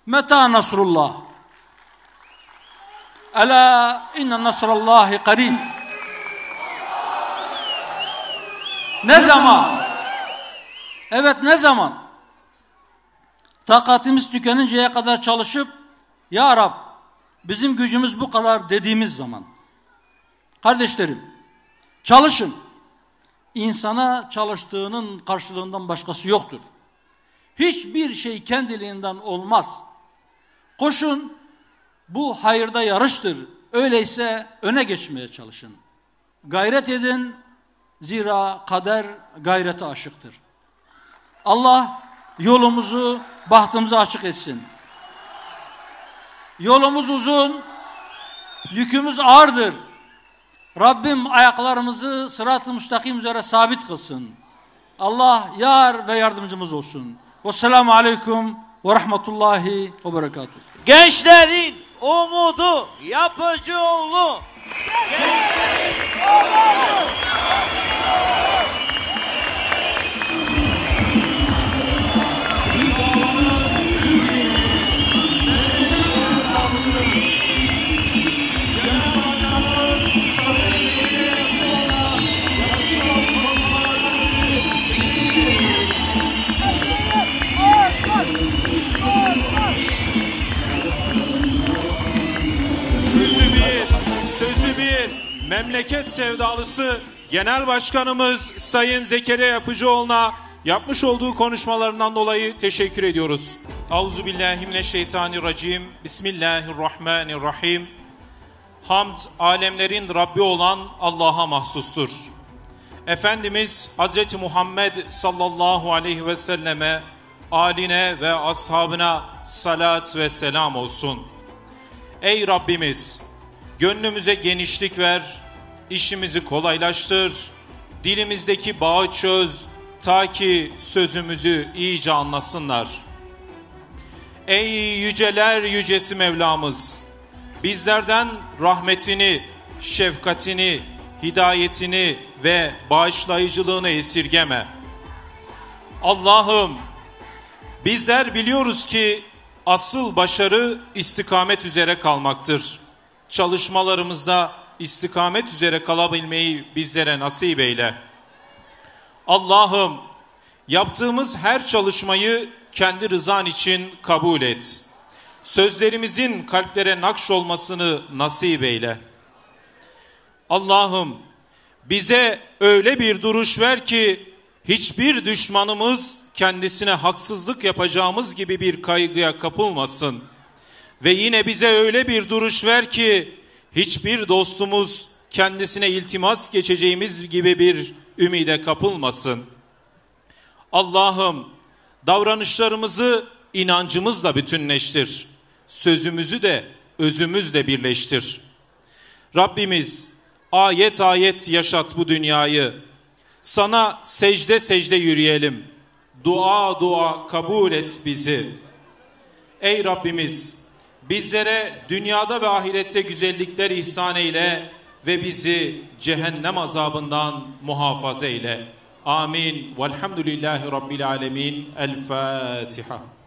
Meta nasrullah. Ela inne nasrallahi qarib. Ne zaman? Evet, ne zaman? Takatimiz tükeninceye kadar çalışıp Ya Rab bizim gücümüz bu kadar dediğimiz zaman. Kardeşlerim, çalışın. İnsana çalıştığının karşılığından başkası yoktur. Hiçbir şey kendiliğinden olmaz. Koşun, bu hayırda yarıştır. Öyleyse öne geçmeye çalışın. Gayret edin, zira kader gayrete aşıktır. Allah yolumuzu, bahtımızı açık etsin. Yolumuz uzun, yükümüz ağırdır. Rabbim ayaklarımızı sırat-ı müstakim üzere sabit kılsın. Allah yar ve yardımcımız olsun. Vesselamu aleyküm ve rahmetullahi ve berekatuhu. Gençlerin umudu Yapıcıoğlu. Sözü bir, memleket sevdalısı Genel Başkanımız Sayın Zekeriya Yapıcıoğlu'na yapmış olduğu konuşmalarından dolayı teşekkür ediyoruz. Euzubillahimineşşeytanirracim. Bismillahirrahmanirrahim. Hamd, alemlerin Rabbi olan Allah'a mahsustur. Efendimiz Hazreti Muhammed sallallahu aleyhi ve selleme, âline ve ashabına salat ve selam olsun. Ey Rabbimiz! Gönlümüze genişlik ver, işimizi kolaylaştır, dilimizdeki bağı çöz, ta ki sözümüzü iyice anlasınlar. Ey yüceler yücesi Mevlamız! Bizlerden rahmetini, şefkatini, hidayetini ve bağışlayıcılığını esirgeme. Allah'ım, bizler biliyoruz ki asıl başarı istikamet üzere kalmaktır. Çalışmalarımızda istikamet üzere kalabilmeyi bizlere nasip eyle. Allah'ım, yaptığımız her çalışmayı kendi rızan için kabul et. Sözlerimizin kalplere nakş olmasını nasip eyle. Allah'ım, bize öyle bir duruş ver ki hiçbir düşmanımız kendisine haksızlık yapacağımız gibi bir kaygıya kapılmasın. Ve yine bize öyle bir duruş ver ki hiçbir dostumuz kendisine iltimas geçeceğimiz gibi bir ümide kapılmasın. Allah'ım, davranışlarımızı inancımızla bütünleştir. Sözümüzü de özümüzle birleştir. Rabbimiz, ayet ayet yaşat bu dünyayı. Sana secde secde yürüyelim. Dua dua kabul et bizi. Ey Rabbimiz, bizlere dünyada ve ahirette güzellikler ihsan eyle ve bizi cehennem azabından muhafaza eyle. Amin. Velhamdülillahi Rabbil alemin. El Fatiha.